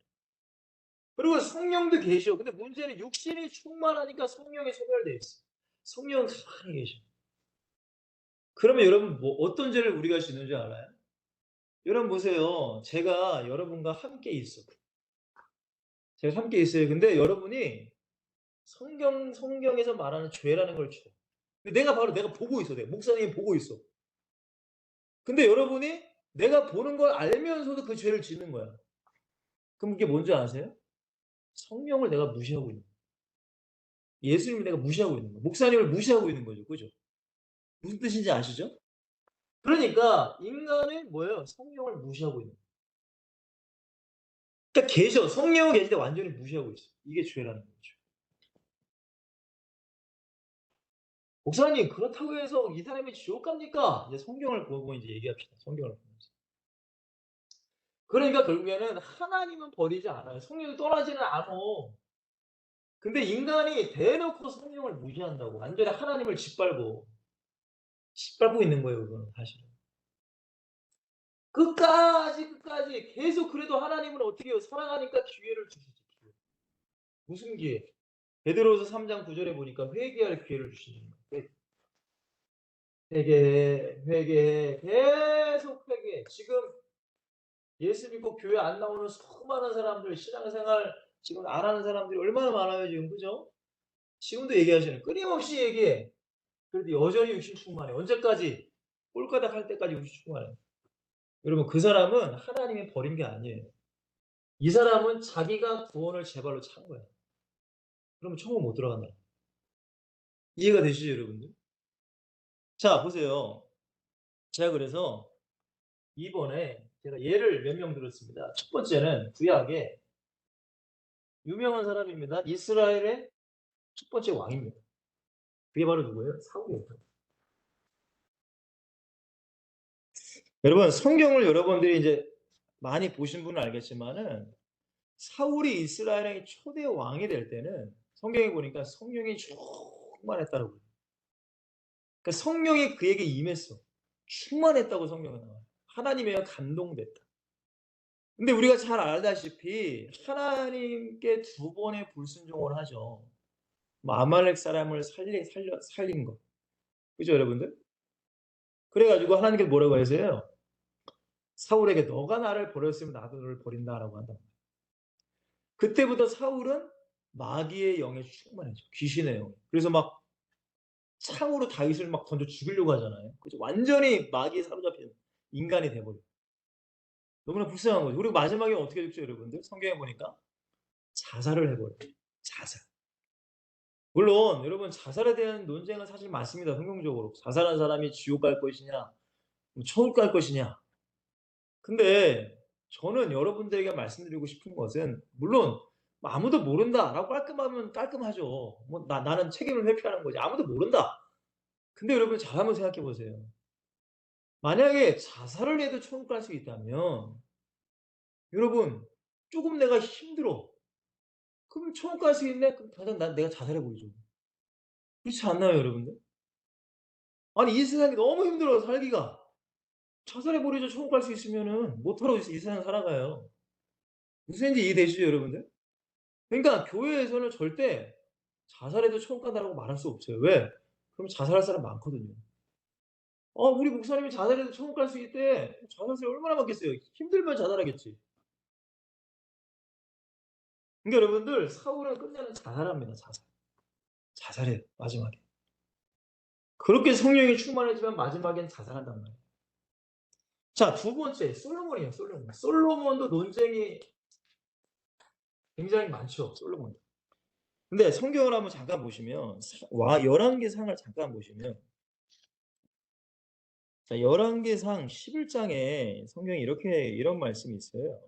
그리고 성령도 계셔. 근데 문제는 육신이 충만하니까 성령이 소멸돼 있어. 성령은 가만히 계셔. 그러면 여러분 어떤 죄를 우리가 짓는 줄 알아요? 여러분 보세요. 제가 여러분과 함께 있어. 제가 함께 있어요. 근데 여러분이 성경에서 말하는 죄라는 걸 줘. 근데 내가 보고 있어. 내가 목사님이 보고 있어. 근데 여러분이 내가 보는 걸 알면서도 그 죄를 짓는 거야. 그럼 그게 뭔지 아세요? 성령을 내가 무시하고 있는 거야. 예수님을 내가 무시하고 있는 거야. 목사님을 무시하고 있는 거죠. 그죠? 무슨 뜻인지 아시죠? 그러니까 인간은 뭐예요? 성령을 무시하고 있는 거예요. 그러니까 성령은 계신데 완전히 무시하고 있어. 이게 죄라는 거죠. 목사님 그렇다고 해서 이 사람이 지옥 갑니까? 이제 성경을 보고 이제 얘기합시다. 성경을 보면서. 그러니까 결국에는 하나님은 버리지 않아요. 성령이 떠나지는 않아. 근데 인간이 대놓고 성령을 무시한다고. 완전히 하나님을 짓밟고. 짓밟고 있는 거예요 그거는 사실은. 끝까지 계속 그래도 하나님은 어떻게 해요? 사랑하니까 기회를 주시죠. 기회. 무슨 기회? 베드로후서 3장 9 절에 보니까 회개할 기회를 주시는 거예요. 회개해. 계속 회개해. 지금 예수 믿고 교회 안 나오는 수많은 사람들, 신앙생활 지금 안 하는 사람들이 얼마나 많아요 지금. 그죠? 지금도 얘기하시는 끊임없이 얘기해. 그래도 여전히 육신 충만해. 언제까지? 꼴까닥 할 때까지 육신 충만해. 여러분 그 사람은 하나님이 버린 게 아니에요. 이 사람은 자기가 구원을 제 발로 찬 거야. 그러면 천국 못 들어간다. 이해가 되시죠 여러분들? 자 보세요. 제가 그래서 이번에 제가 예를 몇 명 들었습니다. 첫 번째는 구약에 유명한 사람입니다. 이스라엘의 첫 번째 왕입니다. 그게 바로 누구예요? 사울이에요. 여러분 성경을 여러분들이 이제 많이 보신 분은 알겠지만은 사울이 이스라엘의 초대 왕이 될 때는 성경에 보니까 성령이 충만했다고 그래요. 그러니까 성령이 그에게 임했어. 충만했다고 성경에 나와요. 하나님에 감동됐다. 근데 우리가 잘 알다시피 하나님께 두 번의 불순종을 하죠. 뭐 아말렉 사람을 살린 거. 그죠, 여러분들? 그래가지고 하나님께서 뭐라고 하세요? 사울에게 너가 나를 버렸으면 나도 너를 버린다라고 한다. 그때부터 사울은 마귀의 영에 충만해져. 귀신의 영. 그래서 막 창으로 다윗을 막 던져 죽이려고 하잖아요. 그죠? 완전히 마귀에 사로잡힌 인간이 돼버려. 너무나 불쌍한 거죠. 그리고 마지막에 어떻게 됐죠, 여러분들? 성경에 보니까 자살을 해버려요. 자살. 물론 여러분 자살에 대한 논쟁은 사실 많습니다. 성경적으로. 자살한 사람이 지옥 갈 것이냐, 뭐 천국 갈 것이냐. 근데 저는 여러분들에게 말씀드리고 싶은 것은 물론 아무도 모른다라고 깔끔하면 깔끔하죠. 뭐 나는 책임을 회피하는 거지. 아무도 모른다. 근데 여러분 잘 한번 생각해 보세요. 만약에 자살을 해도 천국 갈 수 있다면 여러분 조금 내가 힘들어. 그럼 천국 갈 수 있네? 그럼 당장 내가 자살해 버리죠. 그렇지 않나요, 여러분들? 아니 이 세상이 너무 힘들어 살기가. 자살해 버리죠. 천국 갈 수 있으면은. 못하러 이 세상 살아가요. 무슨 말인지 이해되시죠, 여러분들? 그러니까 교회에서는 절대 자살해도 천국 간다라고 말할 수 없어요. 왜? 그럼 자살할 사람 많거든요. 우리 목사님이 자살해도 천국 갈 수 있대. 자살생이 얼마나 많겠어요. 힘들면 자살하겠지. 그러니까 여러분들 사울은 끝내는 자살합니다. 자살. 자살해요. 마지막에. 그렇게 성령이 충만해지면 마지막엔 자살한단 말이에요. 자, 두 번째 솔로몬이에요. 솔로몬. 솔로몬도 논쟁이 굉장히 많죠. 솔로몬. 근데 성경을 한번 잠깐 보시면 열왕기상을 잠깐 보시면 자, 열왕기상 11장에 성경에 이런 말씀이 있어요.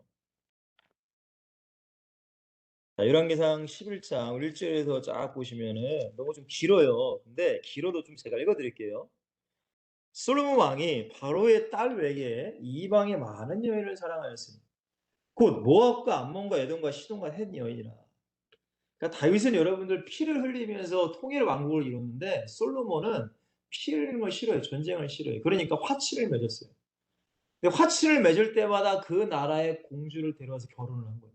자, 열왕기상 11장 1절에서 쫙 보시면은 너무 좀 길어요. 근데 길어도 좀 제가 읽어 드릴게요. 솔로몬 왕이 바로의 딸 외에 이방의 많은 여인을 사랑하였으니 곧 모압과 암몬과 에돔과 시돈과 헷 여인이라. 그러니까 다윗은 여러분들 피를 흘리면서 통일 왕국을 이뤘는데 솔로몬은 피 흘리는 걸 싫어해요. 전쟁을 싫어해요. 그러니까 화치를 맺었어요. 근데 화치를 맺을 때마다 그 나라의 공주를 데려와서 결혼을 한 거예요.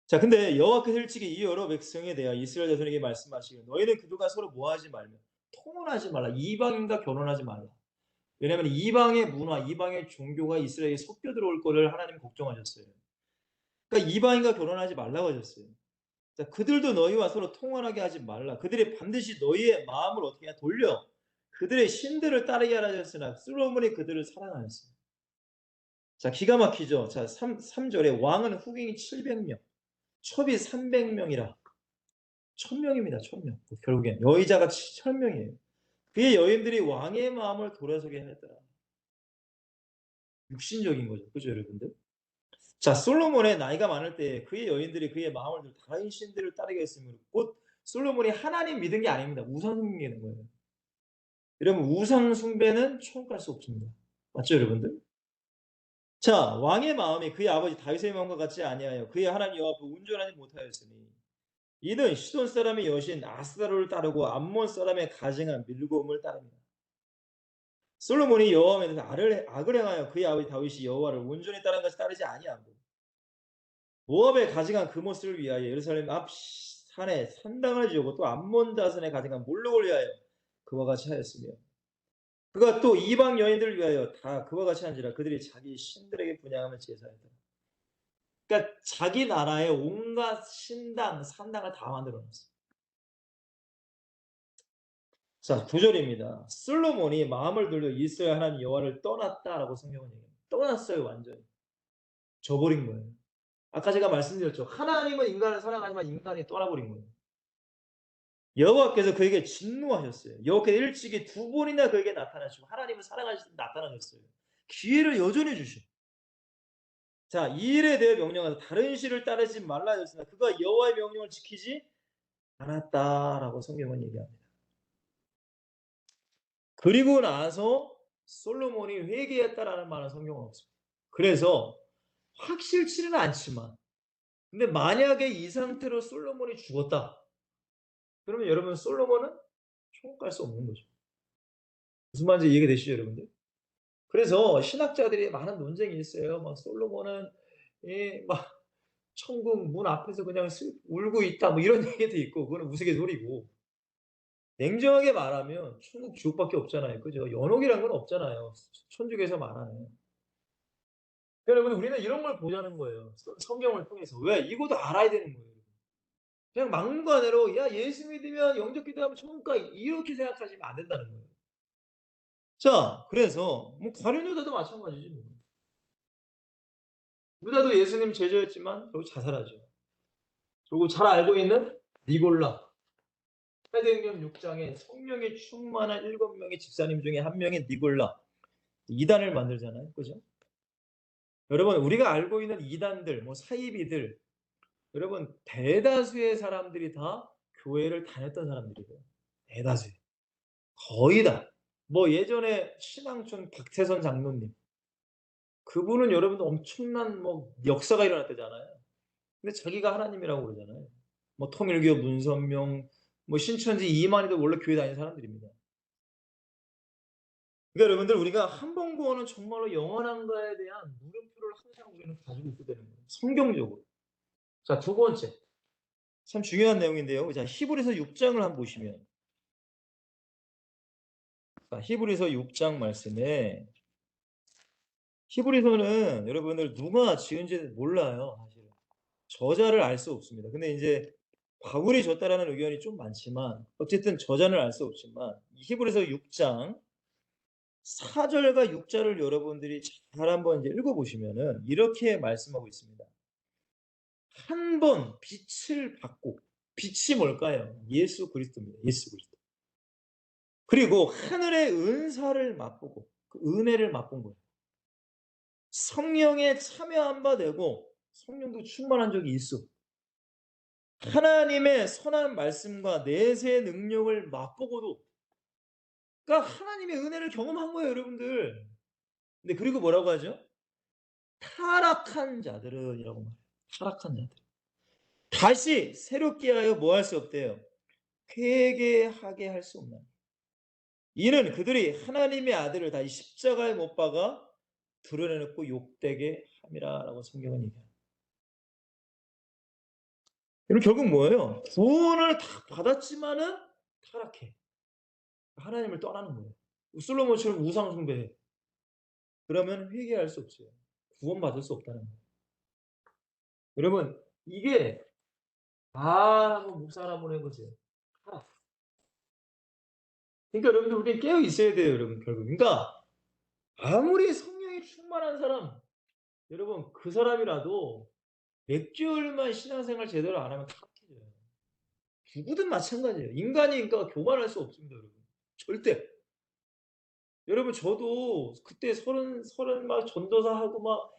자, 근데 여호와께서 일찍이 이 여러 백성에 대하여 이스라엘 자손에게 말씀하시기를 너희는 그들과 서로 모하지 말며 통혼하지 말라. 이방인과 결혼하지 말라. 왜냐하면 이방의 문화, 이방의 종교가 이스라엘에 섞여 들어올 거를 하나님 걱정하셨어요. 그러니까 이방인과 결혼하지 말라고 하셨어요. 자, 그들도 너희와 서로 통혼하게 하지 말라. 그들이 반드시 너희의 마음을 어떻게 하냐 돌려 그들의 신들을 따르게 하라 하셨으나 솔로몬이 그들을 사랑하였어요. 자, 기가 막히죠. 자, 3절에 왕은 후궁이 700명, 첩이 300명이라. 1000명입니다. 1000명. 결국엔 여의자가 1000명이에요. 그의 여인들이 왕의 마음을 돌아서게 하였더라. 육신적인 거죠. 그죠, 여러분들? 자, 솔로몬의 나이가 많을 때 그의 여인들이 그의 마음을 다른 신들을 따르게 했으므로 곧 솔로몬이 하나님 믿은 게 아닙니다. 우상 숭배는 거예요. 여러분 우상 숭배는 천국 갈 수 없습니다. 맞죠, 여러분들? 자, 왕의 마음이 그의 아버지 다윗의 마음과 같지 아니하여 그의 하나님 여호와 앞에 온전하지 못하였으니 이는 시돈 사람의 여신 아스다로를 따르고 암몬 사람의 가증한 밀고음을 따릅니다. 솔로몬이 여호와 앞에서 악을 행하여 그의 아버지 다윗이 여호와를 온전히 따른 것이 따르지 아니하고 모압에 가증한 그못을 위하여 예루살렘 앞 산에 산당을 지우고 또 암몬 자손에 가증한 몰록을 위하여 그와 같이 하였으며 그가 또 이방 여인들을 위하여 다 그와 같이 한지라 그들이 자기 신들에게 분향하며 제사했다. 그러니까 자기 나라에 온갖 신당, 산당을 다 만들어 놨어요. 자, 9절입니다. 솔로몬이 마음을 돌려 이스라엘 하나님 여호와를 떠났다라고 성경은 얘기합니다. 떠났어요, 완전히. 저버린 거예요. 아까 제가 말씀드렸죠. 하나님은 인간을 사랑하지만 인간이 떠나버린 거예요. 여호와께서 그에게 진노하셨어요. 여호와께서 일찍이 2번이나 그에게 나타나시고 하나님을 사랑하시듯 나타나셨어요. 기회를 여전히 주셔. 자, 이 일에 대해 명령하사 다른 신을 따르지 말라 하였으나 그가 여호와의 명령을 지키지 않았다라고 성경은 얘기합니다. 그리고 나서 솔로몬이 회개했다라는 말은 성경은 없습니다. 그래서 확실치는 않지만 근데 만약에 이 상태로 솔로몬이 죽었다. 그러면 여러분 솔로몬은 천국 갈 수 없는 거죠. 무슨 말인지 이해되시죠, 여러분들? 그래서 신학자들이 많은 논쟁이 있어요. 막 솔로몬은 막 천국 문 앞에서 그냥 울고 있다, 뭐 이런 얘기도 있고, 그거는 우스갯소리고. 냉정하게 말하면 천국 지옥밖에 없잖아요, 그죠? 연옥이란 건 없잖아요. 천주교에서 말하는. 그러니까 여러분 우리는 이런 걸 보자는 거예요. 성경을 통해서. 왜? 이것도 알아야 되는 거예요. 그냥 막무가내로 야 예수 믿으면 영접 기도하면 천국 가 이렇게 생각하시면 안 된다는 거예요. 자, 그래서 뭐 가룟 유다도 마찬가지지 뭐. 유다도 예수님 제자였지만 결국 자살하죠. 그리고 잘 알고 있는 니골라. 사도행전 6장에 성령이 충만한 7명의 집사님 중에 한 명의 니골라. 이단을 만들잖아요. 그죠? 여러분 우리가 알고 있는 이단들, 뭐 사이비들, 여러분 대다수의 사람들이 다 교회를 다녔던 사람들이에요. 대다수. 거의 다. 뭐 예전에 신앙촌 박태선 장로님. 그분은 여러분도 엄청난 뭐 역사가 일어났다잖아요. 근데 자기가 하나님이라고 그러잖아요. 뭐 통일교 문선명, 뭐 신천지 이만희도 원래 교회 다니는 사람들입니다. 그러니까 여러분들 우리가 한 번 구원은 정말로 영원한가에 대한 물음표를 항상 우리는 가지고 있어야 되는 거예요. 성경적으로. 자, 두 번째. 참 중요한 내용인데요. 자, 히브리서 6장을 한번 보시면. 자, 히브리서 6장 말씀에 히브리서는 여러분들 누가 지은지 몰라요, 사실은. 저자를 알 수 없습니다. 근데 이제 바울이 줬다라는 의견이 좀 많지만 어쨌든 저자는 알 수 없지만 히브리서 6장 4절과 6절을 여러분들이 잘 한번 이제 읽어보시면은 이렇게 말씀하고 있습니다. 한 번 빛을 받고 빛이 뭘까요? 예수 그리스도입니다. 예수 그리스도. 그리고 하늘의 은사를 맛보고 그 은혜를 맛본 거예요. 성령에 참여한 바 되고 성령도 충만한 적이 있어. 하나님의 선한 말씀과 내세의 능력을 맛보고도 그러니까 하나님의 은혜를 경험한 거예요, 여러분들. 근데 그리고 뭐라고 하죠? 타락한 자들은이라고 말해요. 타락한 자들. 다시 새롭게 하여 뭐 할 수 없대요? 회개하게 할 수 없나니. 이는 그들이 하나님의 아들을 다시 십자가에 못 박아 드러내놓고 욕되게 함이라라고 성경은 얘기합니다. 그럼 결국 뭐예요? 구원을 다 받았지만은 타락해. 하나님을 떠나는 거예요. 솔로몬처럼 우상 숭배해. 그러면 회개할 수 없어요. 구원받을 수 없다는 거예요. 여러분 이게 한번 묵상 한번 해보세요. 그러니까 여러분들 우리 깨어 있어야 돼요, 여러분 결국. 그러니까 아무리 성령이 충만한 사람, 여러분 그 사람이라도 몇 개월만 신앙생활 제대로 안 하면 타락해져요. 누구든 마찬가지예요. 인간이니까 교만할 수 없습니다, 여러분. 절대. 여러분 저도 그때 서른 막 전도사하고 막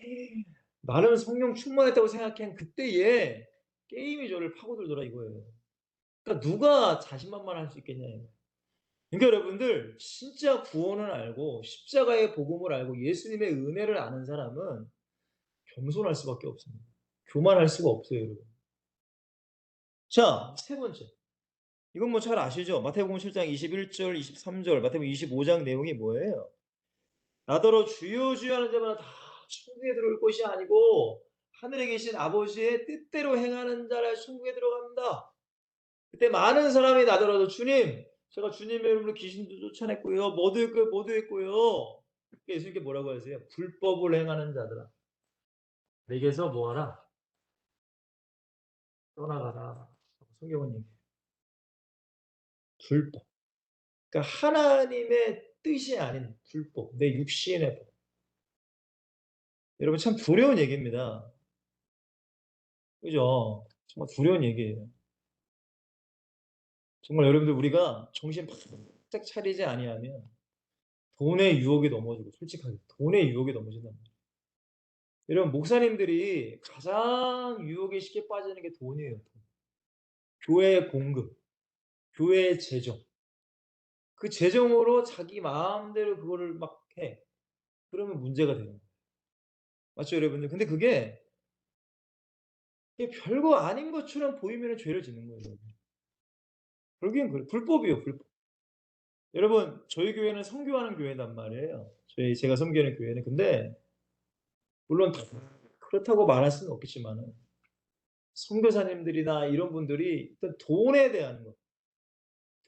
나는 성령 충만했다고 생각한 그때에 게임이 저를 파고들더라 이거예요. 그러니까 누가 자신만만할 수 있겠냐요. 그러니까 여러분들 진짜 구원을 알고 십자가의 복음을 알고 예수님의 은혜를 아는 사람은 겸손할 수밖에 없습니다. 교만할 수가 없어요, 여러분. 자, 세 번째. 이건 뭐 잘 아시죠? 마태복음 7장 21절, 23절, 마태복음 25장 내용이 뭐예요? 나더러 주여 주여 하는 자마다 다 천국에 들어올 것이 아니고 하늘에 계신 아버지의 뜻대로 행하는 자라 천국에 들어갑니다. 그때 많은 사람이 나더라도 주님, 제가 주님의 이름으로 귀신도 쫓아냈고요. 뭐도 했고요. 뭐도 했고요. 예수님께 뭐라고 하세요? 불법을 행하는 자들아. 내게서 뭐하라? 떠나가라. 성경은 얘기해요. 불법. 그러니까 하나님의 뜻이 아닌 불법. 내 육신의 법. 여러분 참 두려운 얘기입니다. 그죠? 정말 두려운 얘기예요. 정말 여러분들 우리가 정신 바짝 차리지 아니하면 돈의 유혹에 넘어지고 솔직하게 돈의 유혹에 넘어진단 말이에요. 여러분 목사님들이 가장 유혹에 쉽게 빠지는 게 돈이에요. 돈. 교회의 공급, 교회의 재정. 그 재정으로 자기 마음대로 그거를 막 해. 그러면 문제가 되는 거예요. 맞죠, 여러분들? 근데 그게 별거 아닌 것처럼 보이면 죄를 짓는 거예요. 여러분. 결국엔 그래. 불법이에요, 불법. 여러분, 저희 교회는 선교하는 교회단 말이에요. 제가 섬기는 교회는. 근데 물론 다 그렇다고 말할 수는 없겠지만은 선교사님들이나 이런 분들이 일단 돈에 대한 것,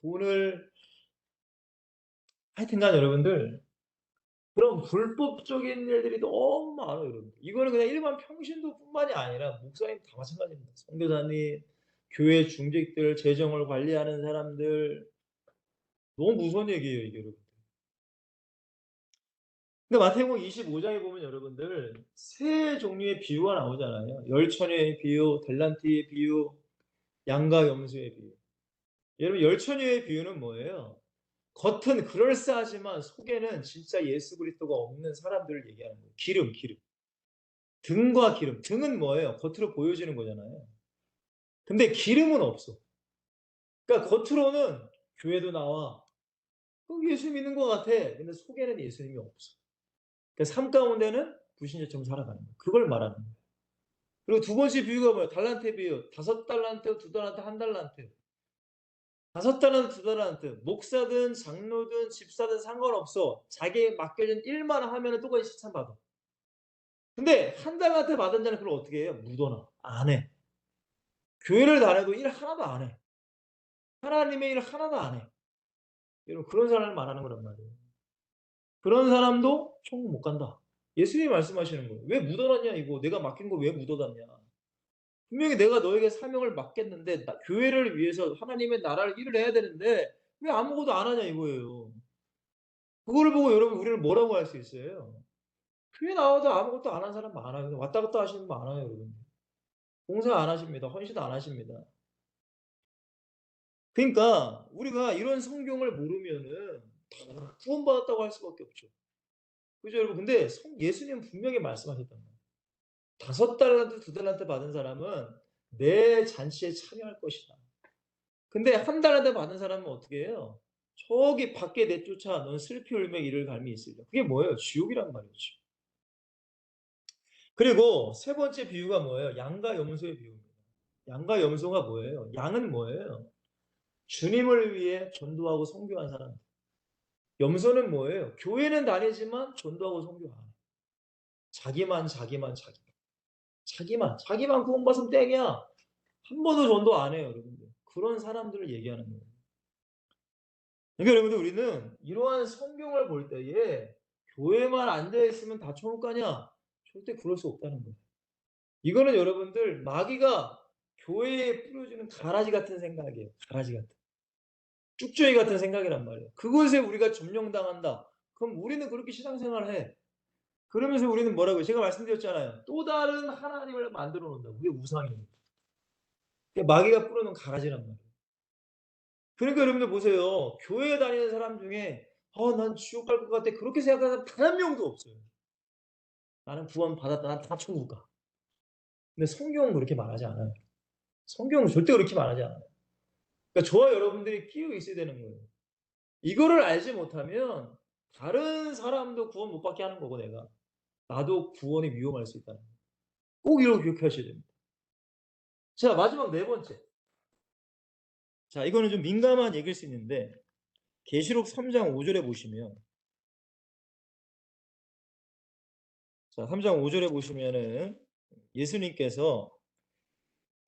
돈을 하여튼간 여러분들 그런 불법적인 일들이 너무 많아요, 여러분. 이거는 그냥 일반 평신도뿐만이 아니라 목사님 다 마찬가지입니다. 선교사님, 교회 중직들, 재정을 관리하는 사람들 너무 무서운 얘기예요, 이게 여러분. 근데 마태복음 25장에 보면 여러분들 세 종류의 비유가 나오잖아요. 열처녀의 비유, 달란트의 비유, 양과 염소의 비유. 여러분 열처녀의 비유는 뭐예요? 겉은 그럴싸하지만 속에는 진짜 예수 그리스도가 없는 사람들을 얘기하는 거예요. 기름, 기름. 등과 기름. 등은 뭐예요? 겉으로 보여지는 거잖아요. 근데 기름은 없어. 그러니까 겉으로는 교회도 나와. 예수 믿는 것 같아. 근데 속에는 예수님이 없어. 그러니까 삶 가운데는 불신자처럼 살아가는 거예요. 그걸 말하는 거예요. 그리고 두 번째 비유가 뭐예요? 달란트 비유. 5달란트, 2달란트, 1달란트. 5달란트, 2달란트. 목사든 장로든 집사든 상관없어. 자기에 맡겨진 일만 하면 똑같이 칭찬받아. 근데 1달란트 받은 자는 그걸 어떻게 해요? 묻어놔. 안 해. 교회를 다녀도 일 하나도 안 해. 하나님의 일 하나도 안 해. 여러분 그런 사람을 말하는 거란 말이에요. 그런 사람도 천국 못 간다. 예수님이 말씀하시는 거예요. 왜 묻어놨냐 이거. 내가 맡긴 거 왜 묻어놨냐. 분명히 내가 너에게 사명을 맡겼는데 교회를 위해서 하나님의 나라를 일을 해야 되는데 왜 아무것도 안 하냐 이거예요. 그거를 보고 여러분 우리는 뭐라고 할 수 있어요? 교회 나와도 아무것도 안 한 사람 많아요. 왔다 갔다 하시는 분 많아요, 여러분. 봉사 안 하십니다. 헌신 안 하십니다. 그러니까 우리가 이런 성경을 모르면은 다 구원받았다고 할 수밖에 없죠. 그죠, 여러분? 근데 예수님은 분명히 말씀하셨단 말이에요. 5달란트, 2달란트 받은 사람은 내 잔치에 참여할 것이다. 근데 1달란트 받은 사람은 어떻게 해요? 저기 밖에 내쫓아 넌 슬피 울며 이를 갈미 있으리라. 그게 뭐예요? 지옥이란 말이죠. 그리고 세 번째 비유가 뭐예요? 양과 염소의 비유입니다. 양과 염소가 뭐예요? 양은 뭐예요? 주님을 위해 전도하고 선교한 사람. 염소는 뭐예요? 교회는 다니지만 전도하고 선교 안 해. 자기만 자기만 자기만. 자기만 구원받으면 땡이야. 한 번도 전도 안 해요, 여러분들. 그런 사람들을 얘기하는 거예요. 그러니까 여러분들 우리는 이러한 성경을 볼 때에 교회만 앉아 있으면 다 천국 가냐? 절대 그럴 수 없다는 거예요. 이거는 여러분들 마귀가 교회에 뿌려주는 가라지 같은 생각이에요. 가라지 같은. 쭉정이 같은 생각이란 말이에요. 그것에 우리가 점령당한다. 그럼 우리는 그렇게 신앙생활을 해. 그러면서 우리는 뭐라고요? 제가 말씀드렸잖아요. 또 다른 하나님을 만들어 놓는다. 그게 우상입니다. 그게 마귀가 뿌려놓은 가라지란 말이에요. 그러니까 여러분들 보세요. 교회 다니는 사람 중에 난 지옥 갈 것 같아. 그렇게 생각하는 사람 단 한 명도 없어요. 나는 구원 받았다. 난 다 천국 가. 근데 성경은 그렇게 말하지 않아요. 성경은 절대 그렇게 말하지 않아요. 그러니까 저와 여러분들이 끼어 있어야 되는 거예요. 이거를 알지 못하면 다른 사람도 구원 못 받게 하는 거고 내가. 나도 구원이 위험할 수 있다는 거예요. 꼭 이걸 기억하셔야 됩니다. 자, 마지막 네 번째. 자, 이거는 좀 민감한 얘기일 수 있는데 계시록 3장 5절에 보시면 자, 3장 5절에 보시면은 예수님께서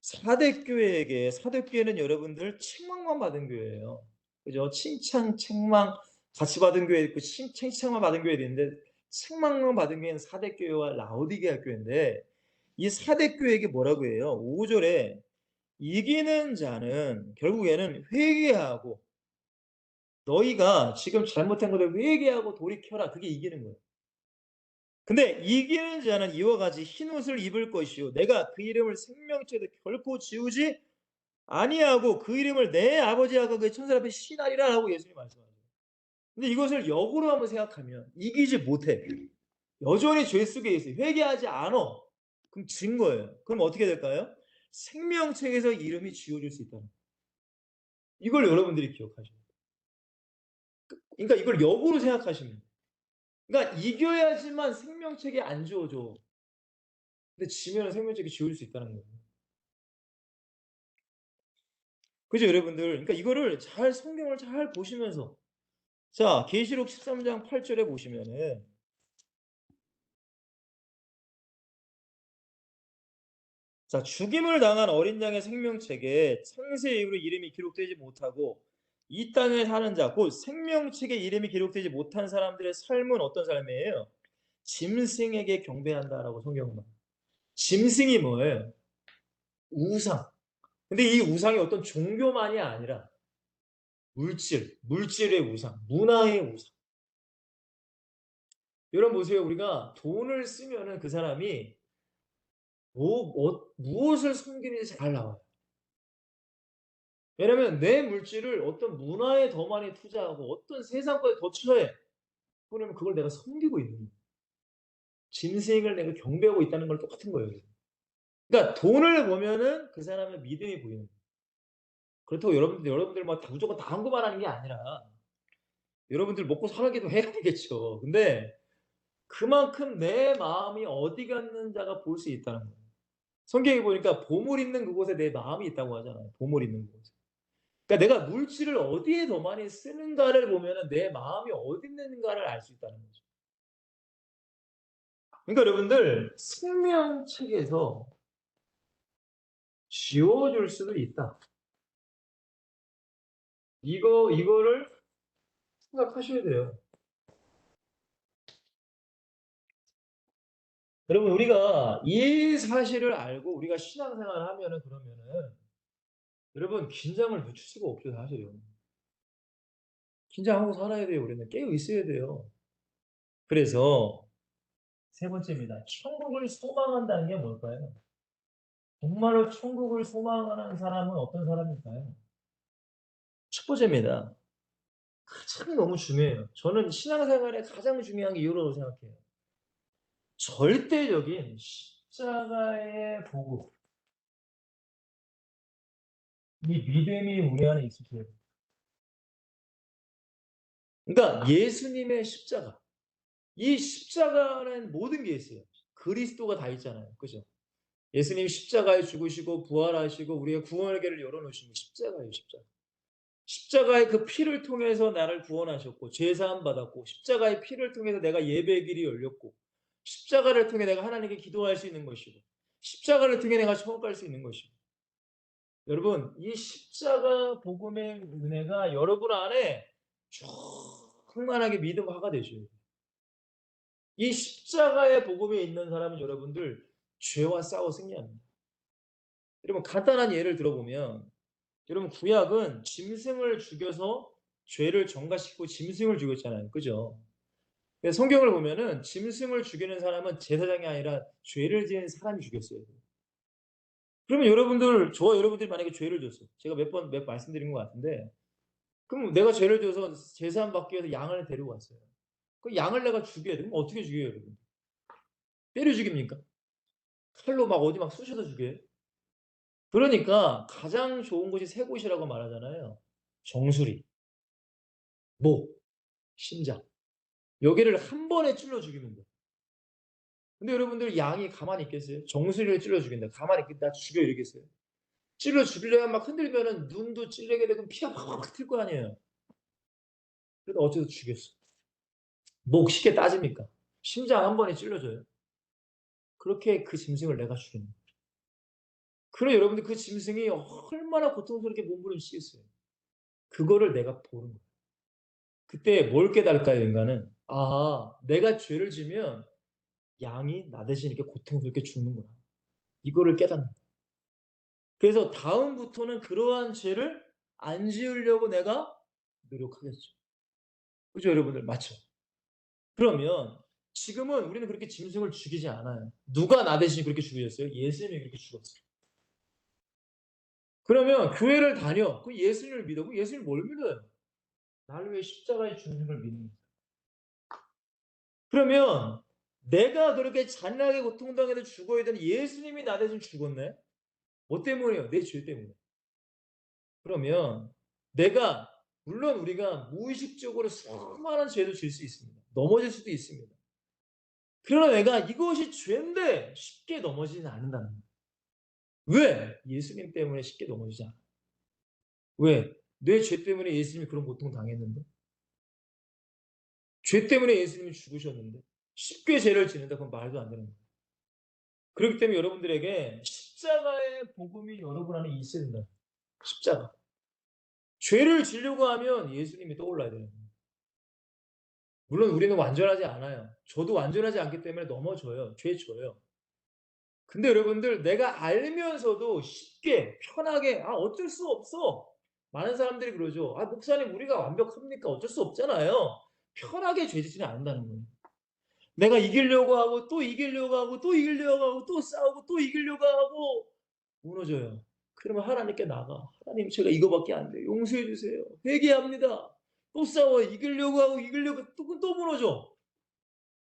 사대교회에게, 사대교회는 여러분들 책망만 받은 교회예요. 그죠? 칭찬, 책망 같이 받은 교회 있고 칭찬만 받은 교회도 있는데 책망만 받은 교회는 사대교회와 라오디게아 교회인데 이 사대교회에게 뭐라고 해요? 5절에 이기는 자는 결국에는 회개하고 너희가 지금 잘못한 것을 회개하고 돌이켜라. 그게 이기는 거예요. 근데 이기는 자는 이와 같이 흰옷을 입을 것이요 내가 그 이름을 생명책에서 결코 지우지 아니하고 그 이름을 내 아버지와 그 천사 앞에 시인하리라라고 예수님이 말씀하세요. 근데 이것을 역으로 한번 생각하면 이기지 못해. 여전히 죄 속에 있어. 회개하지 않아. 그럼 진 거예요. 그럼 어떻게 될까요? 생명책에서 이름이 지워질 수 있다는 거예요. 이걸 여러분들이 기억하셔야 돼요. 그러니까 이걸 역으로 생각하시면 돼요. 그러니까 이겨야지만 생명책에 안 지워져. 근데 지면 생명책이 지워질 수 있다는 거예요. 그죠, 여러분들? 그러니까 이거를 잘 성경을 잘 보시면서 자, 계시록 13장 8절에 보시면은 자, 죽임을 당한 어린 양의 생명책에 창세의 이후로 이름이 기록되지 못하고 이 땅에 사는 자, 곧 생명책에 이름이 기록되지 못한 사람들의 삶은 어떤 삶이에요? 짐승에게 경배한다라고 성경은 말해요. 짐승이 뭐예요? 우상. 근데 이 우상이 어떤 종교만이 아니라 물질의 우상, 문화의 우상. 여러분 보세요. 우리가 돈을 쓰면은 그 사람이 무엇을 섬기는지 잘 나와요. 왜냐면 내 물질을 어떤 문화에 더 많이 투자하고 어떤 세상 거에 더 처해. 그러면 그걸 내가 섬기고 있는 거예요. 짐승을 내가 경배하고 있다는 걸 똑같은 거예요. 그러니까 돈을 보면은 그 사람의 믿음이 보이는 거예요. 그렇다고 여러분들 막 무조건 다 한구만 하는 게 아니라 여러분들 먹고 살기도 해야 되겠죠. 근데 그만큼 내 마음이 어디 갔는지가 볼 수 있다는 거예요. 성경에 보니까 보물 있는 그곳에 내 마음이 있다고 하잖아요. 보물 있는 곳에. 그러니까 내가 물질을 어디에 더 많이 쓰는가를 보면은 내 마음이 어디 있는가를 알 수 있다는 거죠. 그러니까 여러분들 생명책에서 지워줄 수도 있다. 이거를 생각하셔야 돼요. 여러분 우리가 이 사실을 알고 우리가 신앙생활을 하면은 그러면은 여러분 긴장을 늦출 수가 없죠 사실은. 긴장하고 살아야 돼요. 우리는 깨어 있어야 돼요. 그래서 세 번째입니다. 천국을 소망한다는 게 뭘까요? 정말로 천국을 소망하는 사람은 어떤 사람일까요? 첫 번째입니다. 가장 너무 중요해요. 저는 신앙생활에 가장 중요한 게 이거라고 생각해요. 절대적인 십자가의 복음. 이 믿음이 우리 안에 있으셔야 돼요. 그러니까 예수님의 십자가. 이 십자가는 모든 게 있어요. 그리스도가 다 있잖아요. 그죠? 예수님이 십자가에 죽으시고 부활하시고 우리의 구원의 길을 열어놓으신 게 십자가예요. 십자가. 십자가의 그 피를 통해서 나를 구원하셨고 제사함 받았고 십자가의 피를 통해서 내가 예배의 길이 열렸고 십자가를 통해 내가 하나님께 기도할 수 있는 것이고 십자가를 통해 내가 천국 갈 수 있는 것이고 여러분 이 십자가 복음의 은혜가 여러분 안에 충만하게 믿음 화가 되셔야 돼요. 이 십자가의 복음에 있는 사람은 여러분들 죄와 싸워 승리합니다. 여러분 간단한 예를 들어보면 여러분 구약은 짐승을 죽여서 죄를 정가시키고 짐승을 죽였잖아요. 그죠? 근데 성경을 보면은 짐승을 죽이는 사람은 제사장이 아니라 죄를 지은 사람이 죽였어요. 그러면 저와 여러분들이 만약에 죄를 졌어. 제가 몇 말씀드린 것 같은데, 그럼 내가 죄를 져서 제사함 받기 위해서 양을 데리고 왔어요. 그 양을 내가 죽여야 돼. 그럼 어떻게 죽여요, 여러분? 때려 죽입니까? 칼로 막 어디 막 쑤셔서 죽여요? 그러니까 가장 좋은 곳이 세 곳이라고 말하잖아요. 정수리, 목, 심장. 여기를 한 번에 찔러 죽이면 돼. 근데 여러분들 양이 가만히 있겠어요? 정수리를 찔러 죽인다. 가만히 있겠다. 죽여 이러겠어요? 찔러 죽이려면 막 흔들면은 눈도 찔리게 되고 피가 팍팍 튈 거 아니에요. 그래도 어째서 죽였어. 목 쉽게 따집니까? 심장 한 번에 찔러줘요. 그렇게 그 짐승을 내가 죽이는 거예요. 그럼 여러분들 그 짐승이 얼마나 고통스럽게 몸부림치겠어요. 그거를 내가 보는 거예요. 그때 뭘 깨달을까요, 인간은? 아, 내가 죄를 지면 양이 나 대신 이렇게 고통스럽게 죽는구나. 이거를 깨닫는 거예요. 그래서 다음부터는 그러한 죄를 안 지으려고 내가 노력하겠죠. 그죠, 여러분들? 맞죠? 그러면 지금은 우리는 그렇게 짐승을 죽이지 않아요. 누가 나 대신 그렇게 죽으셨어요? 예수님이 그렇게 죽었어요. 그러면 교회를 다녀. 그 예수님을 믿어. 그 예수님 뭘 믿어요? 나를 위해 십자가에 죽는 걸 믿는 거예요. 그러면 내가 그렇게 잔인하게 고통당해도 죽어야 되는 예수님이 나 대신 죽었네? 뭐 때문이에요? 내 죄 때문에. 그러면 내가 물론 우리가 무의식적으로 수많은 죄도 질 수 있습니다. 넘어질 수도 있습니다. 그러나 내가 이것이 죄인데 쉽게 넘어지지는 않는다는 거예요. 왜? 예수님 때문에 쉽게 넘어지지 않아. 왜? 내 죄 때문에 예수님이 그런 고통 당했는데. 죄 때문에 예수님이 죽으셨는데. 쉽게 죄를 짓는다 그건 말도 안 되는 거예요. 그렇기 때문에 여러분들에게 십자가의 복음이 여러분 안에 있어야 된다. 십자가. 죄를 지려고 하면 예수님이 떠올라야 돼요. 물론 우리는 완전하지 않아요. 저도 완전하지 않기 때문에 넘어져요. 죄 져요. 근데 여러분들 내가 알면서도 쉽게 편하게 어쩔 수 없어. 많은 사람들이 그러죠. 목사님 우리가 완벽합니까? 어쩔 수 없잖아요. 편하게 죄 짓지는 않는다는 거예요. 내가 이기려고 하고 또 이기려고 하고 또 이기려고 하고 또 싸우고 또 이기려고 하고 무너져요. 그러면 하나님께 나가. 하나님 제가 이거밖에 안 돼요. 용서해 주세요. 회개합니다. 또 싸워. 이기려고 하고 이기려고 또 무너져.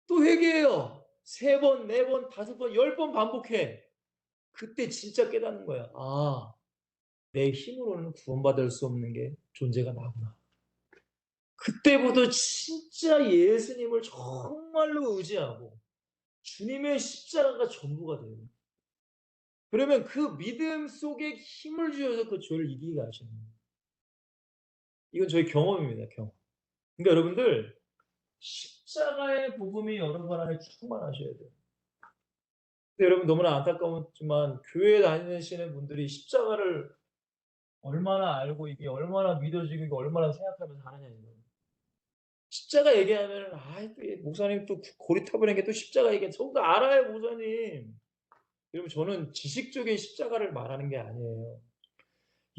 또 회개해요. 3번, 4번, 5번, 10번 반복해. 그때 진짜 깨닫는 거야. 내 힘으로는 구원받을 수 없는 게 존재가 나구나. 그때부터 진짜 예수님을 정말로 의지하고 주님의 십자가가 전부가 돼요. 그러면 그 믿음 속에 힘을 주셔서 그 죄를 이기게 하시는 거예요. 이건 저의 경험입니다. 경험. 그러니까 여러분들 십자가의 복음이 여러분 안에 충만하셔야 돼요. 근데 여러분 너무나 안타까웠지만 교회 다니시는 분들이 십자가를 얼마나 알고 이게 얼마나 믿어지고 이게 얼마나 생각하면서 하느냐 이거예요. 십자가 얘기하면은 또 목사님 또 고리타분한 게 또 십자가 얘기 저도 알아요 목사님. 여러분 저는 지식적인 십자가를 말하는 게 아니에요.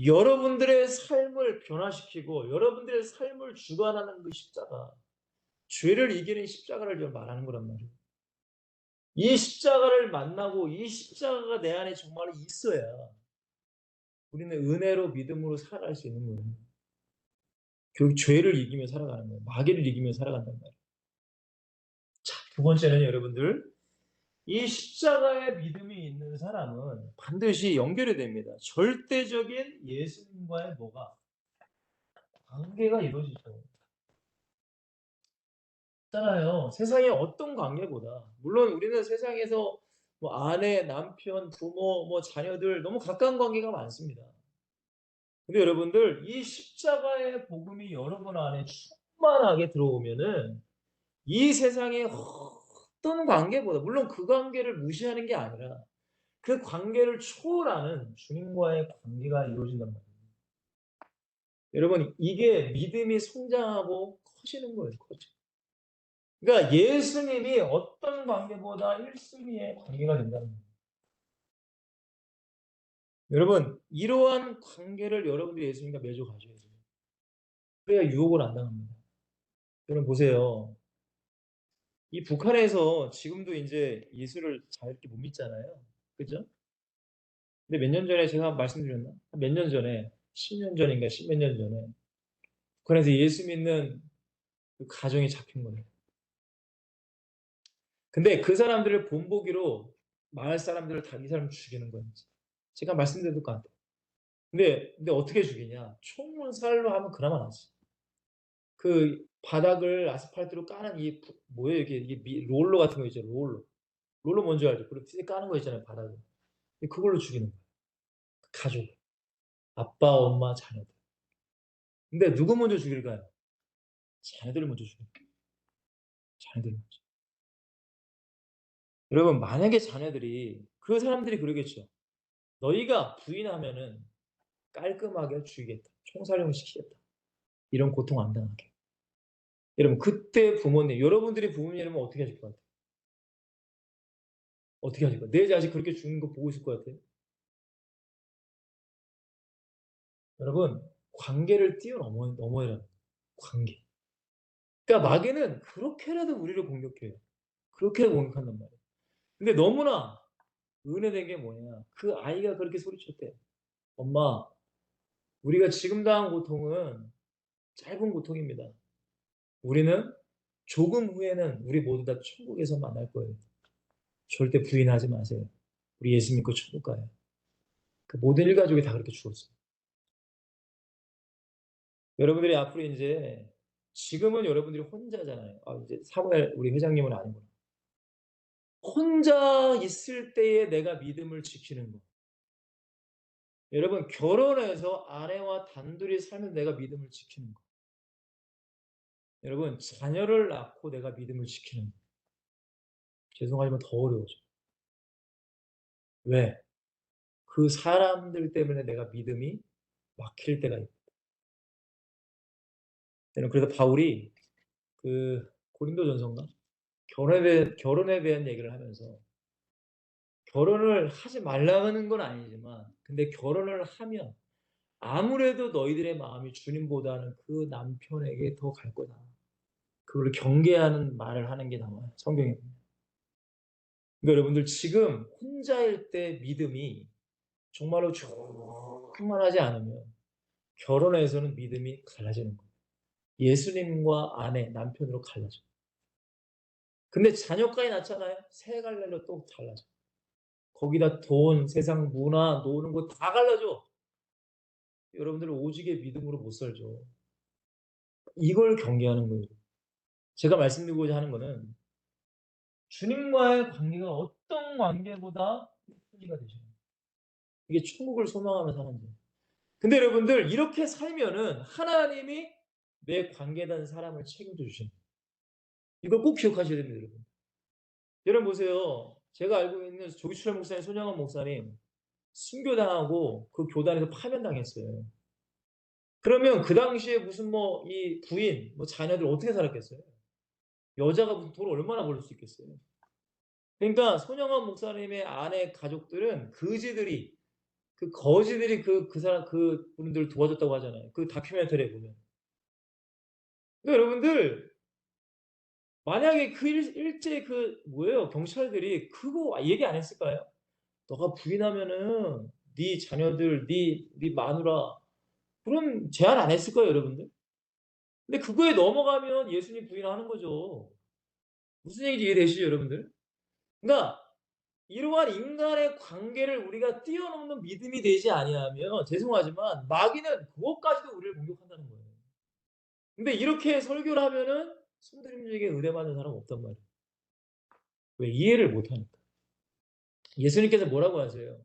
여러분들의 삶을 변화시키고 여러분들의 삶을 주관하는 그 십자가. 죄를 이기는 십자가를 저 말하는 거란 말이에요. 이 십자가를 만나고 이 십자가가 내 안에 정말 있어야 우리는 은혜로 믿음으로 살아갈 수 있는 거예요. 결국 죄를 이기며 살아가는 거예요. 마귀를 이기며 살아간단 말이에요. 자, 두 번째는 여러분들 이 십자가의 믿음이 있는 사람은 반드시 연결이 됩니다. 절대적인 예수님과의 뭐가 관계가 이루어지죠. 있잖아요. 세상의 어떤 관계보다 물론 우리는 세상에서 뭐 아내, 남편, 부모, 뭐 자녀들 너무 가까운 관계가 많습니다. 근데 여러분들 이 십자가의 복음이 여러분 안에 충만하게 들어오면은 이 세상의 어떤 관계보다 물론 그 관계를 무시하는 게 아니라 그 관계를 초월하는 주님과의 관계가 이루어진단 말이에요. 여러분 이게 믿음이 성장하고 커지는 거예요. 커져. 그러니까 예수님이 어떤 관계보다 1순위의 관계가 된다는 거예요. 여러분 이러한 관계를 여러분들이 예수님과 맺어 가셔야 돼요. 그래야 유혹을 안 당합니다. 여러분 보세요. 이 북한에서 지금도 인제 예수를 잘 이렇게 못 믿잖아요. 그죠? 근데 몇 년 전에 제가 말씀드렸나? 한 몇 년 전에 10년 전인가 10몇 년 전에 북한에서 예수 믿는 그 가정이 잡힌 거예요. 근데 그 사람들을 본보기로 마을 사람들을 다 이 사람을 죽이는 거예요. 제가 말씀드릴 것 같아요. 근데 어떻게 죽이냐? 총살로 하면 그나마 낫지. 그 바닥을 아스팔트로 까는 뭐예요 이게 롤러 같은 거 있죠 롤러. 롤러 뭔지 알죠? 그리고 티에 까는 거 있잖아요 바닥에. 그걸로 죽이는 거예요. 그 가족을. 아빠, 엄마, 자녀들. 근데 누구 먼저 죽일까요? 자녀들을 먼저 죽여요. 자녀들을 먼저. 여러분 만약에 자녀들이 그 사람들이 그러겠죠. "너희가 부인하면은 깔끔하게 죽이겠다. 총살용 시키겠다. 이런 고통 안 당하게." 여러분 그때 부모님 여러분들이 부모님이라면 어떻게 하실 것 같아요? 어떻게 하실 거예요? 내 자식 그렇게 죽는 거 보고 있을 것 같아요? 여러분 관계를 넘어야 돼요. 관계. 그러니까 마귀는 그렇게라도 우리를 공격해요. 그렇게라도 공격한단 말이에요. 근데 너무나 은혜된 게 뭐냐. 그 아이가 그렇게 소리쳤대요. "엄마 우리가 지금 당한 고통은 짧은 고통입니다. 우리는 조금 후에는 우리 모두 다 천국에서 만날 거예요. 절대 부인하지 마세요. 우리 예수 믿고 천국 가요." 그 모든 일가족이 다 그렇게 죽었어요. 여러분들이 앞으로 인제 지금은 여러분들이 혼자잖아요. 아 이제 사무엘 우리 회장님은 아니구나. 혼자 있을 때에 내가 믿음을 지키는 거. 여러분 결혼해서 아내와 단둘이 살면서 내가 믿음을 지키는 거. 여러분 자녀를 낳고 내가 믿음을 지키는 거. 죄송하지만 더 어려워져요. 왜? 그 사람들 때문에 내가 믿음이 막힐 때가 있고. 여러분 그래서 바울이 그 고린도전서인가? 결혼에 대한 얘기를 하면서 결혼을 하지 말라는 건 아니지만 근데 결혼을 하면 아무래도 너희들의 마음이 주님보다는 그 남편에게 더 갈 거다. 그거를 경계하는 말을 하는 게 나와요, 성경에 보면. 그러니까 여러분들 지금 혼자일 때 믿음이 정말로 충만하지 않으면 결혼해서는 믿음이 갈라지는 거예요. 예수님과 아내, 남편으로 갈라져요. 근데 자녀까지 낳잖아요. 세 갈래로 또 달라져요. 거기다 돈, 세상 문화, 노는 거 다 갈라져. 여러분들은 오직의 믿음으로 못 살죠. 이걸 경계하는 거예요. 제가 말씀드리고자 하는 거는 주님과의 관계가 어떤 관계보다 순위가 되셔야 돼요. 이게 천국을 소망하며 사는 거예요. 근데 여러분들 이렇게 살면은 하나님이 내 관계된 사람을 책임져 주신다. 이걸 꼭 기억하셔야 됩니다, 여러분. 여러분 보세요. 제가 알고 있는 조기철 목사님, 손영원 목사님 순교당하고 그 교단에서 파면당했어요. 그러면 그 당시에 무슨 뭐 이 부인, 뭐 자녀들 어떻게 살았겠어요? 여자가 무슨 돈을 얼마나 벌 수 있겠어요? 그러니까 손영원 목사님의 아내 가족들은 그지들이 그 거지들이 그 사람 그분들을 도와줬다고 하잖아요. 그 다큐멘터리에 보면. 그러니까 여러분들 만약에 그 일제 그 뭐예요? 경찰들이 그거 얘기 안 했을까요? "너가 부인하면은 네 자녀들, 네 마누라" 그럼 제한 안 했을 거예요, 여러분들. 근데 그거에 넘어가면 예수님 부인하는 거죠. 무슨 얘기인지 이해되시죠, 여러분들? 그러니까 이러한 인간의 관계를 우리가 뛰어넘는 믿음이 되지 아니하면 죄송하지만 마귀는 그것까지도 우리를 공격한다는 거예요. 근데 이렇게 설교를 하면은 손드림 중에 은혜 받는 사람 없단 말이에요. 왜? 이해를 못 하니까. 예수님께서 뭐라고 하세요?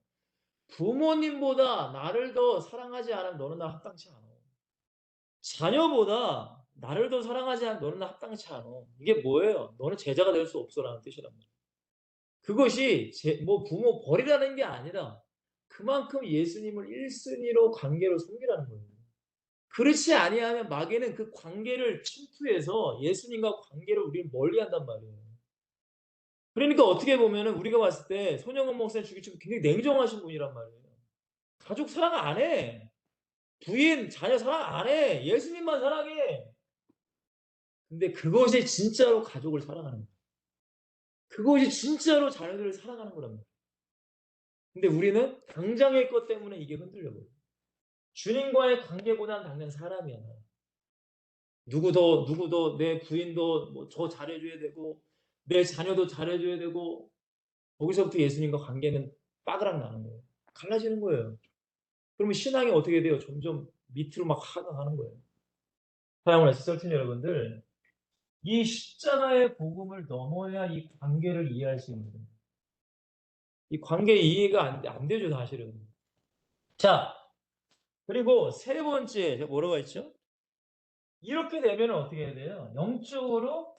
"부모님보다 나를 더 사랑하지 않으면 너는 나랑 합당치 않아. 자녀보다 나를 더 사랑하지 않으면 너는 나랑 합당치 않아." 이게 뭐예요? "너는 제자가 될 수 없어."라는 뜻이란 말이에요. 그것이 뭐 부모 버리라는 게 아니라 그만큼 예수님을 1 순위로 관계로 섬기라는 거예요. 그렇지 아니하면 마귀는 그 관계를 침투해서 예수님과 관계를 우리를 멀리한단 말이에요. 그러니까 어떻게 보면은 우리가 봤을 때 손영원 목사님 주기처럼 굉장히 냉정하신 분이란 말이에요. 가족 사랑 안 해. 부인, 자녀 사랑 안 해. 예수님만 사랑해. 근데 그것이 진짜로 가족을 사랑하는 거예요. 그것이 진짜로 자녀들을 사랑하는 거란 말이에요. 근데 우리는 당장의 것 때문에 이게 흔들려 버려요. 주님과의 관계보다는 당장 사람이야. 누구도 내 부인도 뭐 저 잘해 줘야 되고 내 자녀도 잘해 줘야 되고 거기서부터 예수님과 관계는 빠그락 나는 거예요. 갈라지는 거예요. 그러면 신앙이 어떻게 돼요? 점점 밑으로 막 하강하는 거예요. 사랑하는 SST 여러분들, 이 십자가의 복음을 넘어야 이 관계를 이해할 수 있는 거예요. 이 관계 이해가 안 되죠, 사실은. 자, 그리고 세 번째 제가 뭐라고 했죠? 이렇게 되면 어떻게 해야 돼요? 영적으로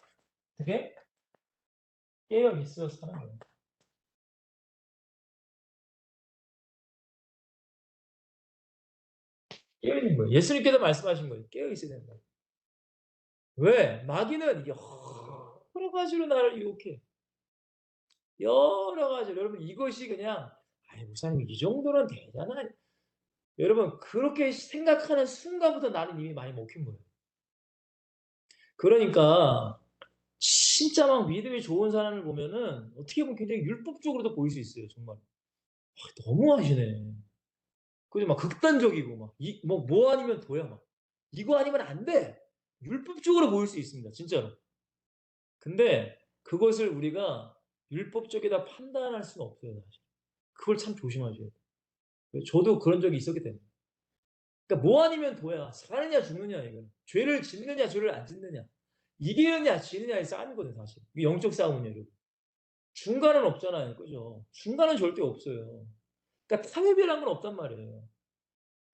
어떻게 깨어 있어 사는 거예요. 깨어 있는 거예요. 예수님께서 말씀하신 거예요. 깨어 있어야 된다. 왜? 마귀는 여러 가지로 나를 유혹해. 여러 가지로. 여러분 이것이 그냥 '아이 목사님 이 정도는 되잖아요.' 여러분 그렇게 생각하는 순간부터 나는 이미 많이 먹힌 거예요. 그러니까 진짜 막 믿음이 좋은 사람을 보면은 어떻게 보면 굉장히 율법적으로도 보일 수 있어요 정말. 너무하시네. 그죠? 막 극단적이고 막 뭐 아니면 도야 막. 이거 아니면 안 돼. 율법적으로 보일 수 있습니다 진짜로. 근데 그것을 우리가 율법적이다 판단할 수는 없어요 사실. 그걸 참 조심하셔야 돼요. 저도 그런 적이 있었기 때문에. 그러니까 뭐 아니면 도야. 사느냐 죽느냐 이거는. 죄를 짓느냐 죄를 안 짓느냐. 이기느냐 지느냐의 싸움이거든요 사실. 이 영적 싸움은요 여러분. 중간은 없잖아요. 그죠? 중간은 절대 없어요. 그러니까 타협이라는 건 없단 말이에요.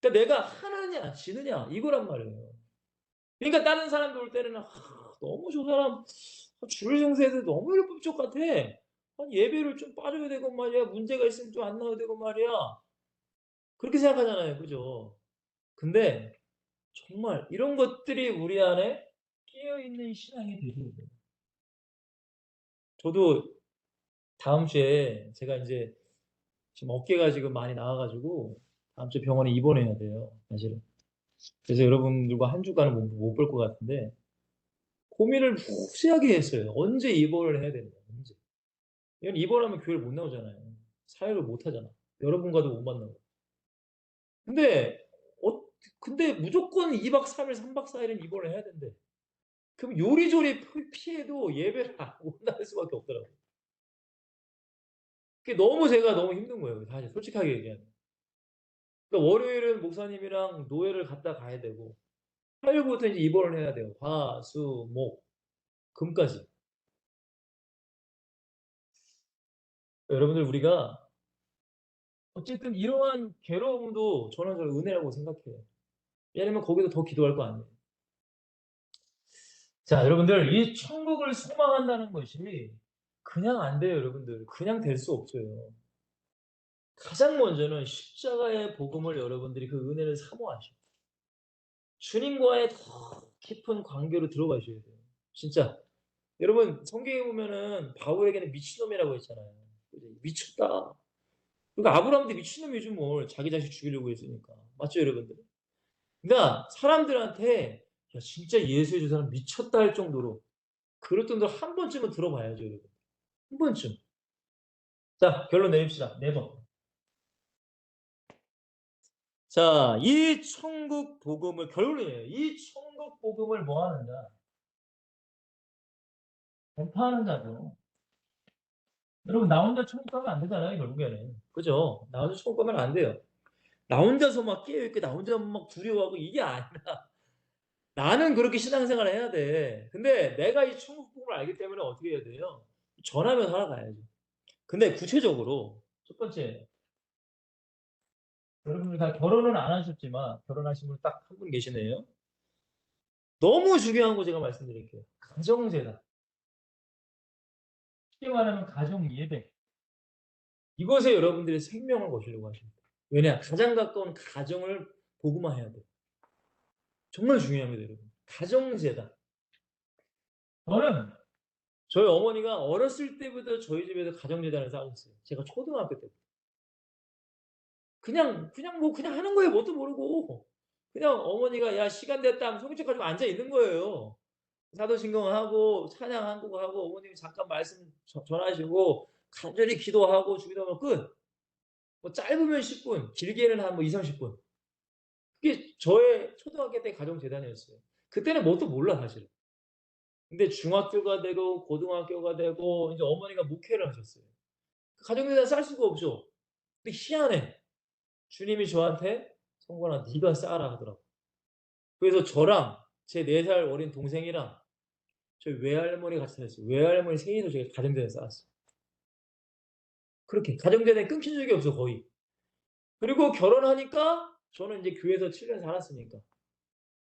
그러니까 내가 하느냐 지느냐 이거란 말이에요. 그러니까 다른 사람들 올 때는 '너무 저 사람 주일 정세에서 너무 율법적 같아. 아니 예배를 좀 빠져야 되고 말이야. 문제가 있으면 좀 안 나와야 되고 말이야.' 그렇게 생각하잖아요. 그죠? 근데 정말 이런 것들이 우리 안에 깨어 있는 신앙이 되셔야 돼요. 저도 다음 주에 제가 인제 지금 어깨가 지금 많이 나와 가지고 다음 주에 병원에 입원해야 돼요 사실은. 그래서 여러분들과 한 주간은 못 볼 것 같은데 고민을 무지하게 했어요. 언제 입원을 해야 되는가 언제. 왜냐면 입원하면 교회를 못 나오잖아요. 사역을 못 하잖아. 여러분과도 못 만나고. 근데 어 근데 무조건 2박 3일 3박 4 일은 입원을 해야 된대. 그럼 요리조리 피해도 예배를 안 못 나갈 수밖에 없더라고요. 그게 너무 제가 너무 힘든 거예요 사실 솔직하게 얘기하면. 그러니까 월요일은 목사님이랑 노예를 갔다 가야 되고 화요일부터 이제 입원을 해야 돼요. 화, 수, 목, 금까지. 여러분들 우리가 어쨌든 이러한 괴로움도 저는 은혜라고 생각해요. 왜냐면 거기서 더 기도할 거 아니에요. 자 여러분들 이 천국을 소망한다는 것이 그냥 안 돼요 여러분들. 그냥 될 수 없어요. 가장 먼저는 십자가의 복음을 여러분들이 그 은혜를 사모하시고 주님과의 더 깊은 관계로 들어가셔야 돼요. 진짜. 여러분 성경에 보면은 바울에게는 미친놈이라고 했잖아요. 그죠? "미쳤다." 그러니까 아브라함도 미친놈이지 뭘 자기 자식 죽이려고 했으니까. 맞죠 여러분들? 그러니까 사람들한테 "야 진짜 예수의 저 사람 미쳤다." 할 정도로 그럴 정도로 한 번쯤은 들어봐야죠 여러분. 한 번쯤. 자 결론 내립시다. 네 번. 자 이 천국 복음을 결론이에요. 이 천국 복음을 뭐 하는 자? 전파하는 자죠. 여러분 나 혼자 천국 가면 안 되잖아요 결국에는. 그죠? 나 혼자 천국 가면 안 돼요. 나 혼자서 막 깨어 있고 나 혼자 막 두려워하고 이게 아니라 나는 그렇게 신앙생활을 해야 돼. 근데 내가 이 천국 복음을 알기 때문에 어떻게 해야 돼요? 전하며 살아가야죠. 근데 구체적으로 첫 번째 여러분들 다 결혼은 안 하셨지만 결혼하신 분 딱 한 분 계시네요. 너무 중요한 거 제가 말씀드릴게요. 가정제다. 쉽게 말하면 가정 예배. 이것에 여러분들의 생명을 거시려고 하십니다. 왜냐? 가장 가까운 가정을 복음화해야 돼요. 정말 중요합니다, 여러분. 가정제다. 저는 저희 어머니가 어렸을 때부터 저희 집에서 가정제단을 쌓았어요. 제가 초등학교 때부터. 그냥 하는 거예요. 뭣도 모르고. 그냥 어머니가 "야 시간 됐다." 하면 성경책 가지고 앉아 있는 거예요. 사도신경하고 찬양 한 곡 하고 어머님이 잠깐 말씀 전하시고 간절히 기도하고 주기도하면 끝. 뭐 짧으면 10 분, 길게는 한 뭐 20-30 분. 그게 저의 초등학교 때 가정 재단이었어요. 그때는 뭣도 몰라 사실은. 근데 중학교가 되고 고등학교가 되고 인제 어머니가 목회를 하셨어요. 그 가정 재단 쌀 수가 없죠. 근데 희한해. 주님이 저한테 "성곤아 네가 쌓아라." 하더라고요. 그래서 저랑 제 4살 어린 동생이랑 저희 외할머니가 같이 살았어요. 외할머니 셋이서 저희가 가정 재단 쌓았어요. 그렇게 가정 재단이 끊긴 적이 없어 거의. 그리고 결혼하니까 저는 인제 교회에서 7년 살았으니까.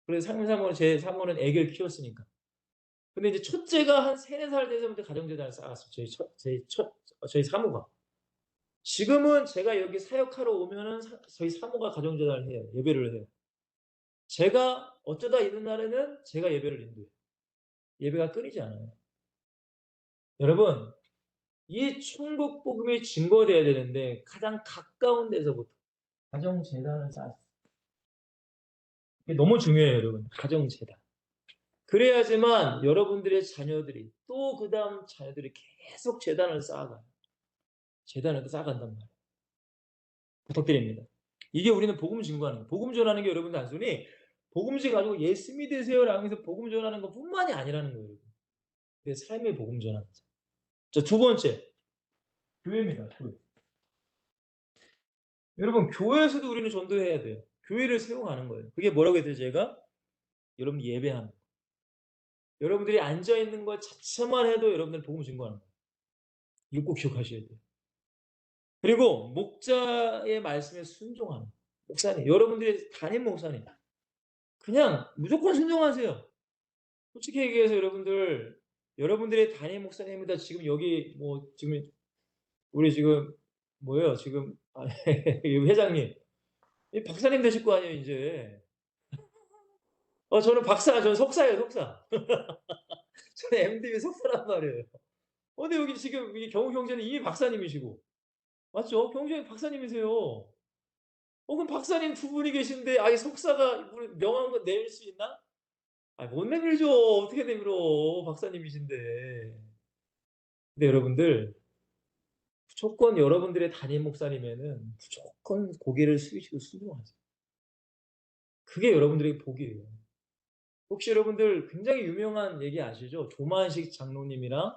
그래서 상사모제 사모는 애를 키웠으니까. 근데 이제 첫째가 한 3-4살 돼서부터 가정재단을 쌓았어요. 저희 사모가. 지금은 제가 여기 사역하러 오면은 저희 사모가 가정재단을 해요. 예배를 해요. 제가 어쩌다 있는 날에는 제가 예배를 인도해요. 예배가 끊이지 않아요. 여러분, 이 천국 복음이 증거돼야 되는데 가장 가까운 데서부터 가정 재단을 쌓았어요. 이게 너무 중요해요, 여러분. 가정 재단. 그래야지만 여러분들의 자녀들이 또 그다음 자녀들이 계속 재단을 쌓아가요. 재단을 쌓아간단 말이에요. 부탁드립니다. 이게 우리는 복음 증거하는 거예요. 복음 전하는 게 여러분 단순히 복음지 가지고 예수 믿으세요라고 해서 복음 전하는 것뿐만이 아니라는 거예요. 내 삶의 복음 전하는 거죠. 자, 두 번째, 교회입니다. 교회. 여러분, 교회에서도 우리는 전도해야 돼요. 교회를 세워가는 거예요. 그게 뭐라고 했죠, 제가? 여러분 예배하는 거. 여러분들이 앉아 있는 것 자체만 해도 여러분들 복음 증거하는 거예요. 이거 꼭 기억하셔야 돼요. 그리고 목자의 말씀에 순종하는 거예요. 목사님, 여러분들이 담임 목사님, 그냥 무조건 순종하세요. 솔직히 얘기해서 여러분들, 여러분들의 담임 목사님이다. 지금 여기 뭐 지금 우리 지금 뭐예요? 지금 회장님, 이 박사님 되실 거 아니에요, 이제. 저는 박사, 저는 석사예요, 석사. 저는 MDB 석사란 말이에요. 근데 여기 지금 이 경우 형제는 이미 박사님이시고, 맞죠? 경우 형제는 박사님이세요. 그럼 박사님 두 분이 계신데, 아예 석사가 명함 거 내밀 수 있나? 못 내밀죠. 어떻게 내밀어? 박사님이신데. 근데 여러분들, 무조건 여러분들의 담임 목사님에는 무조건 고개를 숙이시고 순종하세요. 그게 여러분들에게 복이에요. 혹시 여러분들 굉장히 유명한 얘기 아시죠? 조만식 장로님이랑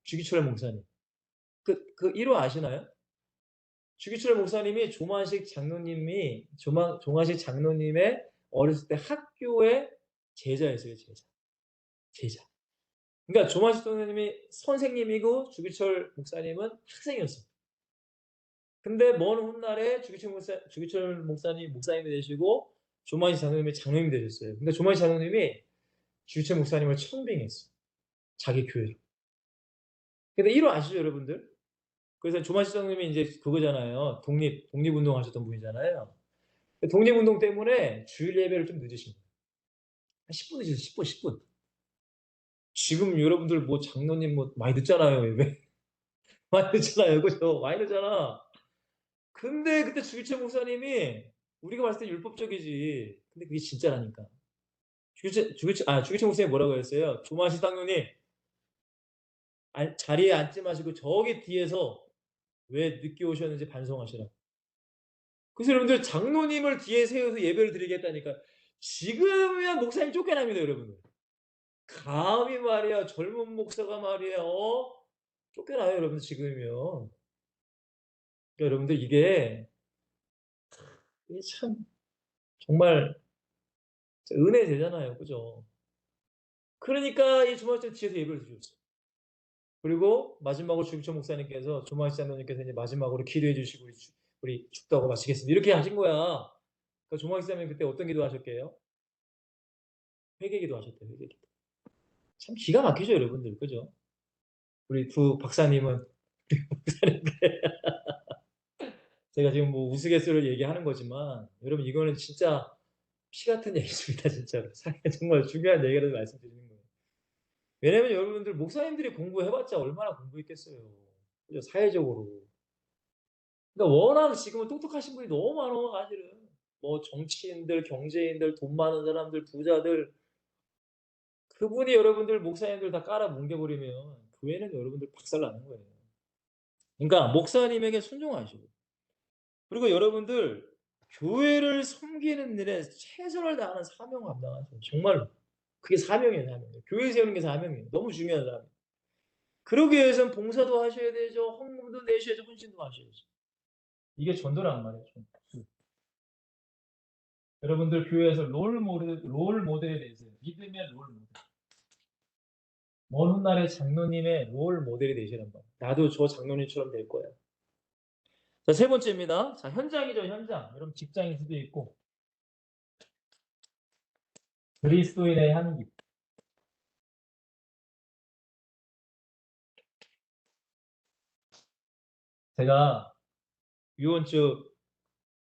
주기철 목사님. 그 1호 아시나요? 주기철 목사님이 조만식 장로님의 어렸을 때 학교의 제자였어요, 제자. 제자. 그러니까 조만식 장로님이 선생님이고 주기철 목사님은 학생이었어요. 근데 먼 훗날에 주기철 목사님이 되시고 조만식 장로님이 장로님이 되셨어요. 근데 조만식 장로님이 주기철 목사님을 청빙했어요. 자기 교회로. 근데 1호 아시죠, 여러분들? 그래서 조만식 장로님이 이제 그거잖아요. 독립운동 하셨던 분이잖아요. 독립운동 때문에 주일 예배를 좀 늦으신 거예요. 한 10분 늦으셨어요. 10분, 10분. 지금 여러분들 뭐 장로님 뭐 많이 늦잖아요, 예배. 많이 늦잖아요. 그죠? 많이 늦잖아. 근데 그때 주기철 목사님이 우리가 봤을 때 율법적이지. 근데 그게 진짜라니까. 주기철 목사님이 뭐라고 했어요? 조만식 장로님, 자리에 앉지 마시고 저기 뒤에서 왜 늦게 오셨는지 반성하시라. 그래서 여러분들 장로님을 뒤에 세워서 예배를 드리겠다니까. 지금이야 목사님 쫓겨납니다, 여러분들. 감히 말이야, 젊은 목사가 말이야, 쫓겨나요, 여러분들 지금이면. 그러니까 여러분들 이게 참 정말 은혜 되잖아요, 그죠? 그러니까 이 조만식 뒤에서 예배를 드렸어요. 그리고 마지막으로 주기철 목사님께서 조만식 장로님께서 이제 마지막으로 기도해 주시고 우리 축도하고 마치겠습니다. 이렇게 하신 거야. 그러니까 조만식 장로님 그때 어떤 기도하셨게요? 회개기도 하셨대요. 회개기도. 참 기가 막히죠, 여러분들, 그죠? 우리 두 박사님은 목사님께 제가 지금 뭐 우스갯소리를 얘기하는 거지만 여러분 이거는 진짜 피 같은 얘기입니다, 진짜로. 정말 중요한 얘기라도 말씀드리는 거예요. 왜냐면 여러분들 목사님들이 공부해봤자 얼마나 공부했겠어요. 그죠? 사회적으로. 그러니까 워낙 지금은 똑똑하신 분이 너무 많아, 사실은. 뭐 정치인들, 경제인들, 돈 많은 사람들, 부자들, 그분이 여러분들 목사님들 다 깔아 뭉개버리면 교회는 여러분들 박살나는 거예요. 그러니까 목사님에게 순종하시고, 그리고 여러분들 교회를 섬기는 일에 최선을 다하는 사명 감당하세요. 정말로. 그게 사명이에요, 사명. 교회 세우는 게 사명이에요. 너무 중요한 사명. 그러기 위해서는 봉사도 하셔야 되죠. 헌금도 내셔야죠. 헌신도 하셔야죠. 이게 전도란 말이에요. 여러분들 교회에서 롤 모델에 대해서 믿음의 롤 모델. 먼 훗날의 장로님의 롤 모델이 되시란 말이에요. 나도 저 장로님처럼 될 거야. 자, 세 번째입니다. 자, 현장이죠, 현장. 여러분 직장일 수도 있고 그리스도인의 향기. 제가 유언 즉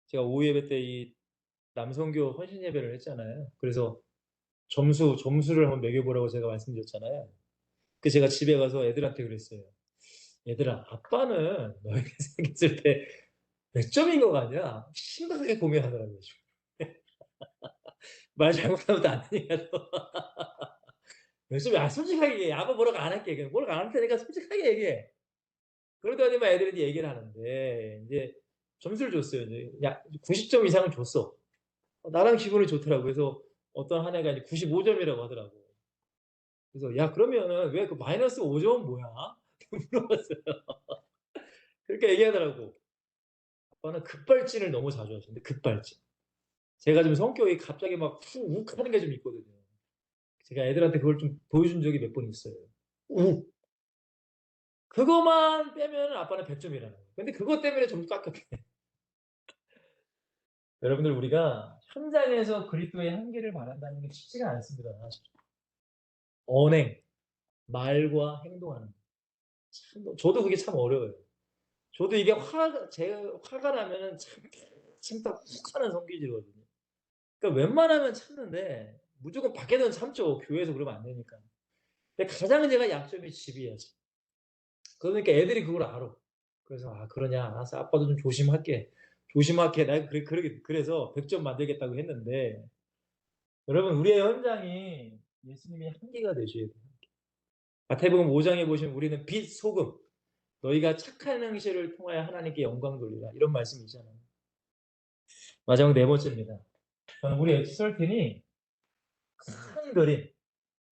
제가 오후 예배 때 이 남성교 헌신 예배를 했잖아요. 그래서 점수를 한번 매겨보라고 제가 말씀드렸잖아요. 그 제가 집에 가서 애들한테 그랬어요. 얘들아, 아빠는 너희가 생겼을 때 몇 점인 것 같냐? 심각하게 고민하더라고요. 말 잘못하면 안 되니까 또. 몇 점이야? 솔직하게 얘기해. 아빠 뭐라고 안 할게. 뭐라고 안 할 테니까 솔직하게 얘기해. 그러더니만 애들이 이제 얘기를 하는데, 이제 점수를 줬어요. 이제 야, 90점 이상은 줬어. 나랑 기분이 좋더라고. 그래서 어떤 한 애가 이제 95점이라고 하더라고. 그래서 야, 그러면은 왜 그 마이너스 5점은 뭐야? 물어봤어요. 그렇게 얘기하더라고. 아빠는 급발진을 너무 자주 하시는데, 급발진. 제가 좀 성격이 갑자기 막 훅 하는 게 좀 있거든요. 제가 애들한테 그걸 좀 보여준 적이 몇 번 있어요. 욱. 그거만 빼면 아빠는 100점이라는 거예요. 근데 그것 때문에 점수 깎였대. 여러분들, 우리가 현장에서 그리스도의 한계를 바란다는 게 쉽지가 않습니다. 언행, 말과 행동하는 거. 저도 그게 참 어려워요. 저도 이게 제가 화가 나면은 참다 훅 하는 성질이거든요. 그러니까 웬만하면 참는데 무조건 밖에서는 참죠. 교회에서 그러면 안 되니까. 근데 가장 제가 약점이 집이야지. 그러니까 애들이 그걸 알아. 그래서 아, 그러냐, 알았어, 아빠도 좀 조심할게. 조심할게. 나 그래서 100점 만들겠다고 했는데, 여러분, 우리의 현장이 예수님의 한계가 되셔야 돼요. 마태복음 5장에 보시면 우리는 빛, 소금, 너희가 착한 행실을 통하여 하나님께 영광 돌리라, 이런 말씀이잖아요. 마지막 네 번째입니다. 저는 우리 엑설틴이 큰 그림,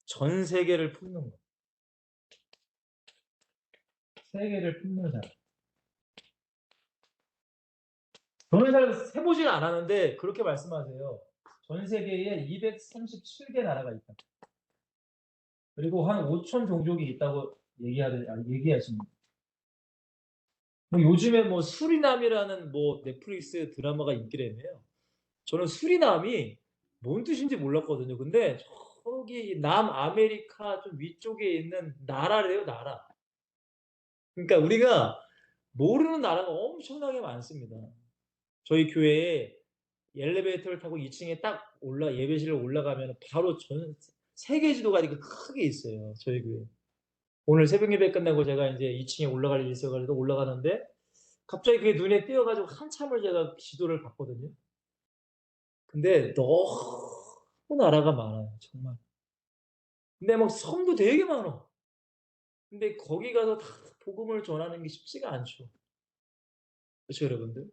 전 세계를 품는 거. 세계를 품는 사람. 저는 잘 세보지는 않았는데 그렇게 말씀하세요. 전 세계에 237개 나라가 있다. 그리고 한 5천 종족이 있다고 얘기하십니다. 뭐 요즘에 뭐 수리남이라는 뭐 넷플릭스 드라마가 인기라며요. 저는 수리남이 뭔 뜻인지 몰랐거든요. 근데 저기 남아메리카 좀 위쪽에 있는 나라래요, 나라. 그러니까 우리가 모르는 나라가 엄청나게 많습니다. 저희 교회에 엘리베이터를 타고 2층에 딱 예배실을 올라가면 바로 전 세계 지도가 이렇게 크게 있어요. 저희 교회. 오늘 새벽 예배 끝나고 제가 이제 2층에 올라갈 일이 있어가지고 올라가는데 갑자기 그게 눈에 띄어가지고 한참을 제가 지도를 봤거든요. 근데 너무 나라가 많아요, 정말. 근데 막 섬도 되게 많아. 근데 거기 가서 다 복음을 전하는 게 쉽지가 않죠. 그렇죠, 여러분들?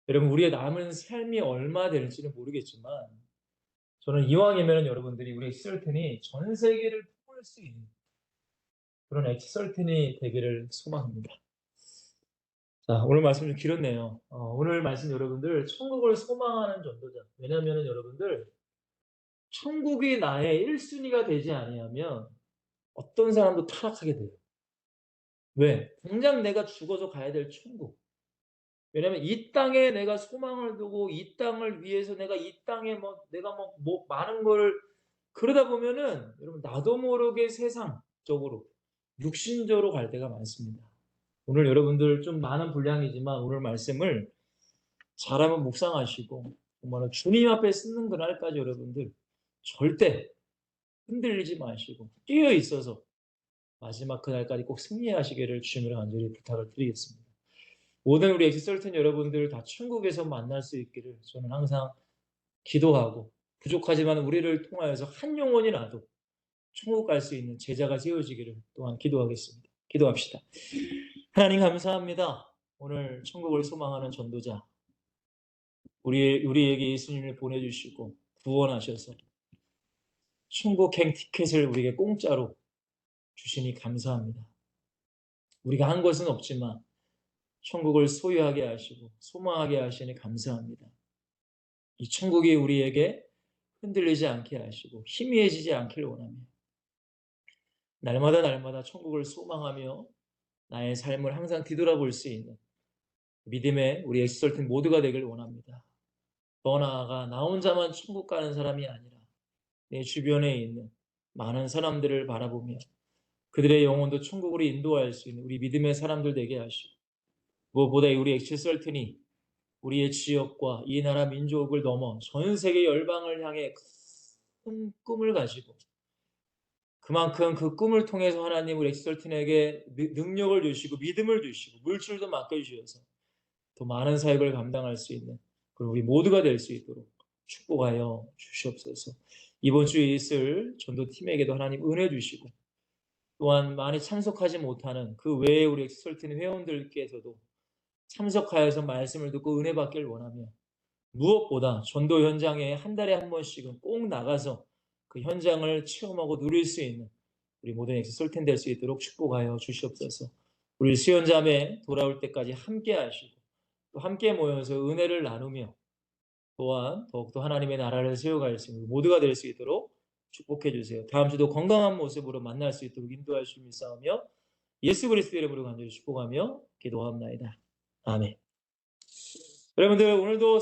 여러분, 우리의 남은 삶이 얼마 될지는 모르겠지만 저는 이왕이면 여러분들이 우리 엑설튼이 전 세계를 품을 수 있는 그런 엑설튼이 되기를 소망합니다. 자, 오늘 말씀 좀 길었네요. 오늘 말씀 여러분들 천국을 소망하는 전도자. 왜냐하면 여러분들 천국이 나의 1순위가 되지 아니하면 어떤 사람도 타락하게 돼요. 왜? 당장 내가 죽어서 가야 될 천국. 왜냐면 이 땅에 내가 소망을 두고 이 땅을 위해서 내가 이 땅에 내가 많은 거를 그러다 보면은 여러분 나도 모르게 세상적으로 육신적으로 갈 때가 많습니다. 오늘 여러분들 좀 많은 분량이지만 오늘 말씀을 잘하면 묵상하시고 정말 주님 앞에 쓰는 그날까지 여러분들 절대 흔들리지 마시고 뛰어 있어서 마지막 그날까지 꼭 승리하시기를 주님으로 간절히 부탁을 드리겠습니다. 모든 우리 엑설튼 여러분들 다 천국에서 만날 수 있기를 저는 항상 기도하고 부족하지만 우리를 통하여서 한 영혼이라도 천국 갈 수 있는 제자가 세워지기를 또한 기도하겠습니다. 기도합시다. 하나님 감사합니다. 오늘 천국을 소망하는 전도자 우리에게 예수님을 보내주시고 구원하셔서 천국행 티켓을 우리에게 공짜로 주시니 감사합니다. 우리가 한 것은 없지만 천국을 소유하게 하시고 소망하게 하시니 감사합니다. 이 천국이 우리에게 흔들리지 않게 하시고 희미해지지 않기를 원하며 날마다 천국을 소망하며 나의 삶을 항상 뒤돌아볼 수 있는 믿음의 우리 엑설튼 모두가 되길 원합니다. 더 나아가 나 혼자만 천국 가는 사람이 아니라 내 주변에 있는 많은 사람들을 바라보며 그들의 영혼도 천국으로 인도할 수 있는 우리 믿음의 사람들 되게 하시고 무엇보다 우리 엑설튼이 우리의 지역과 이 나라 민족을 넘어 전 세계 열방을 향해 큰 꿈을 가지고 그만큼 그 꿈을 통해서 하나님 우리 엑설틴에게 능력을 주시고 믿음을 주시고 물질도 맡겨주셔서 더 많은 사역을 감당할 수 있는 그리고 우리 모두가 될 수 있도록 축복하여 주시옵소서. 이번 주에 있을 전도팀에게도 하나님 은혜 주시고 또한 많이 참석하지 못하는 그 외에 우리 엑설틴 회원들께서도 참석하여서 말씀을 듣고 은혜 받길 원하며 무엇보다 전도 현장에 한 달에 한 번씩은 꼭 나가서 그 현장을 체험하고 누릴 수 있는 우리 모든 엑설틴 될 수 있도록 축복하여 주시옵소서. 우리 수연자매 돌아올 때까지 함께 하시고 또 함께 모여서 은혜를 나누며 또한 더욱더 하나님의 나라를 세워갈 수 있는 모두가 될 수 있도록 축복해 주세요. 다음 주도 건강한 모습으로 만날 수 있도록 인도할 수 있사오며 예수 그리스도 이름으로 간절히 축복하며 기도합나이다. 아멘. 여러분들 오늘도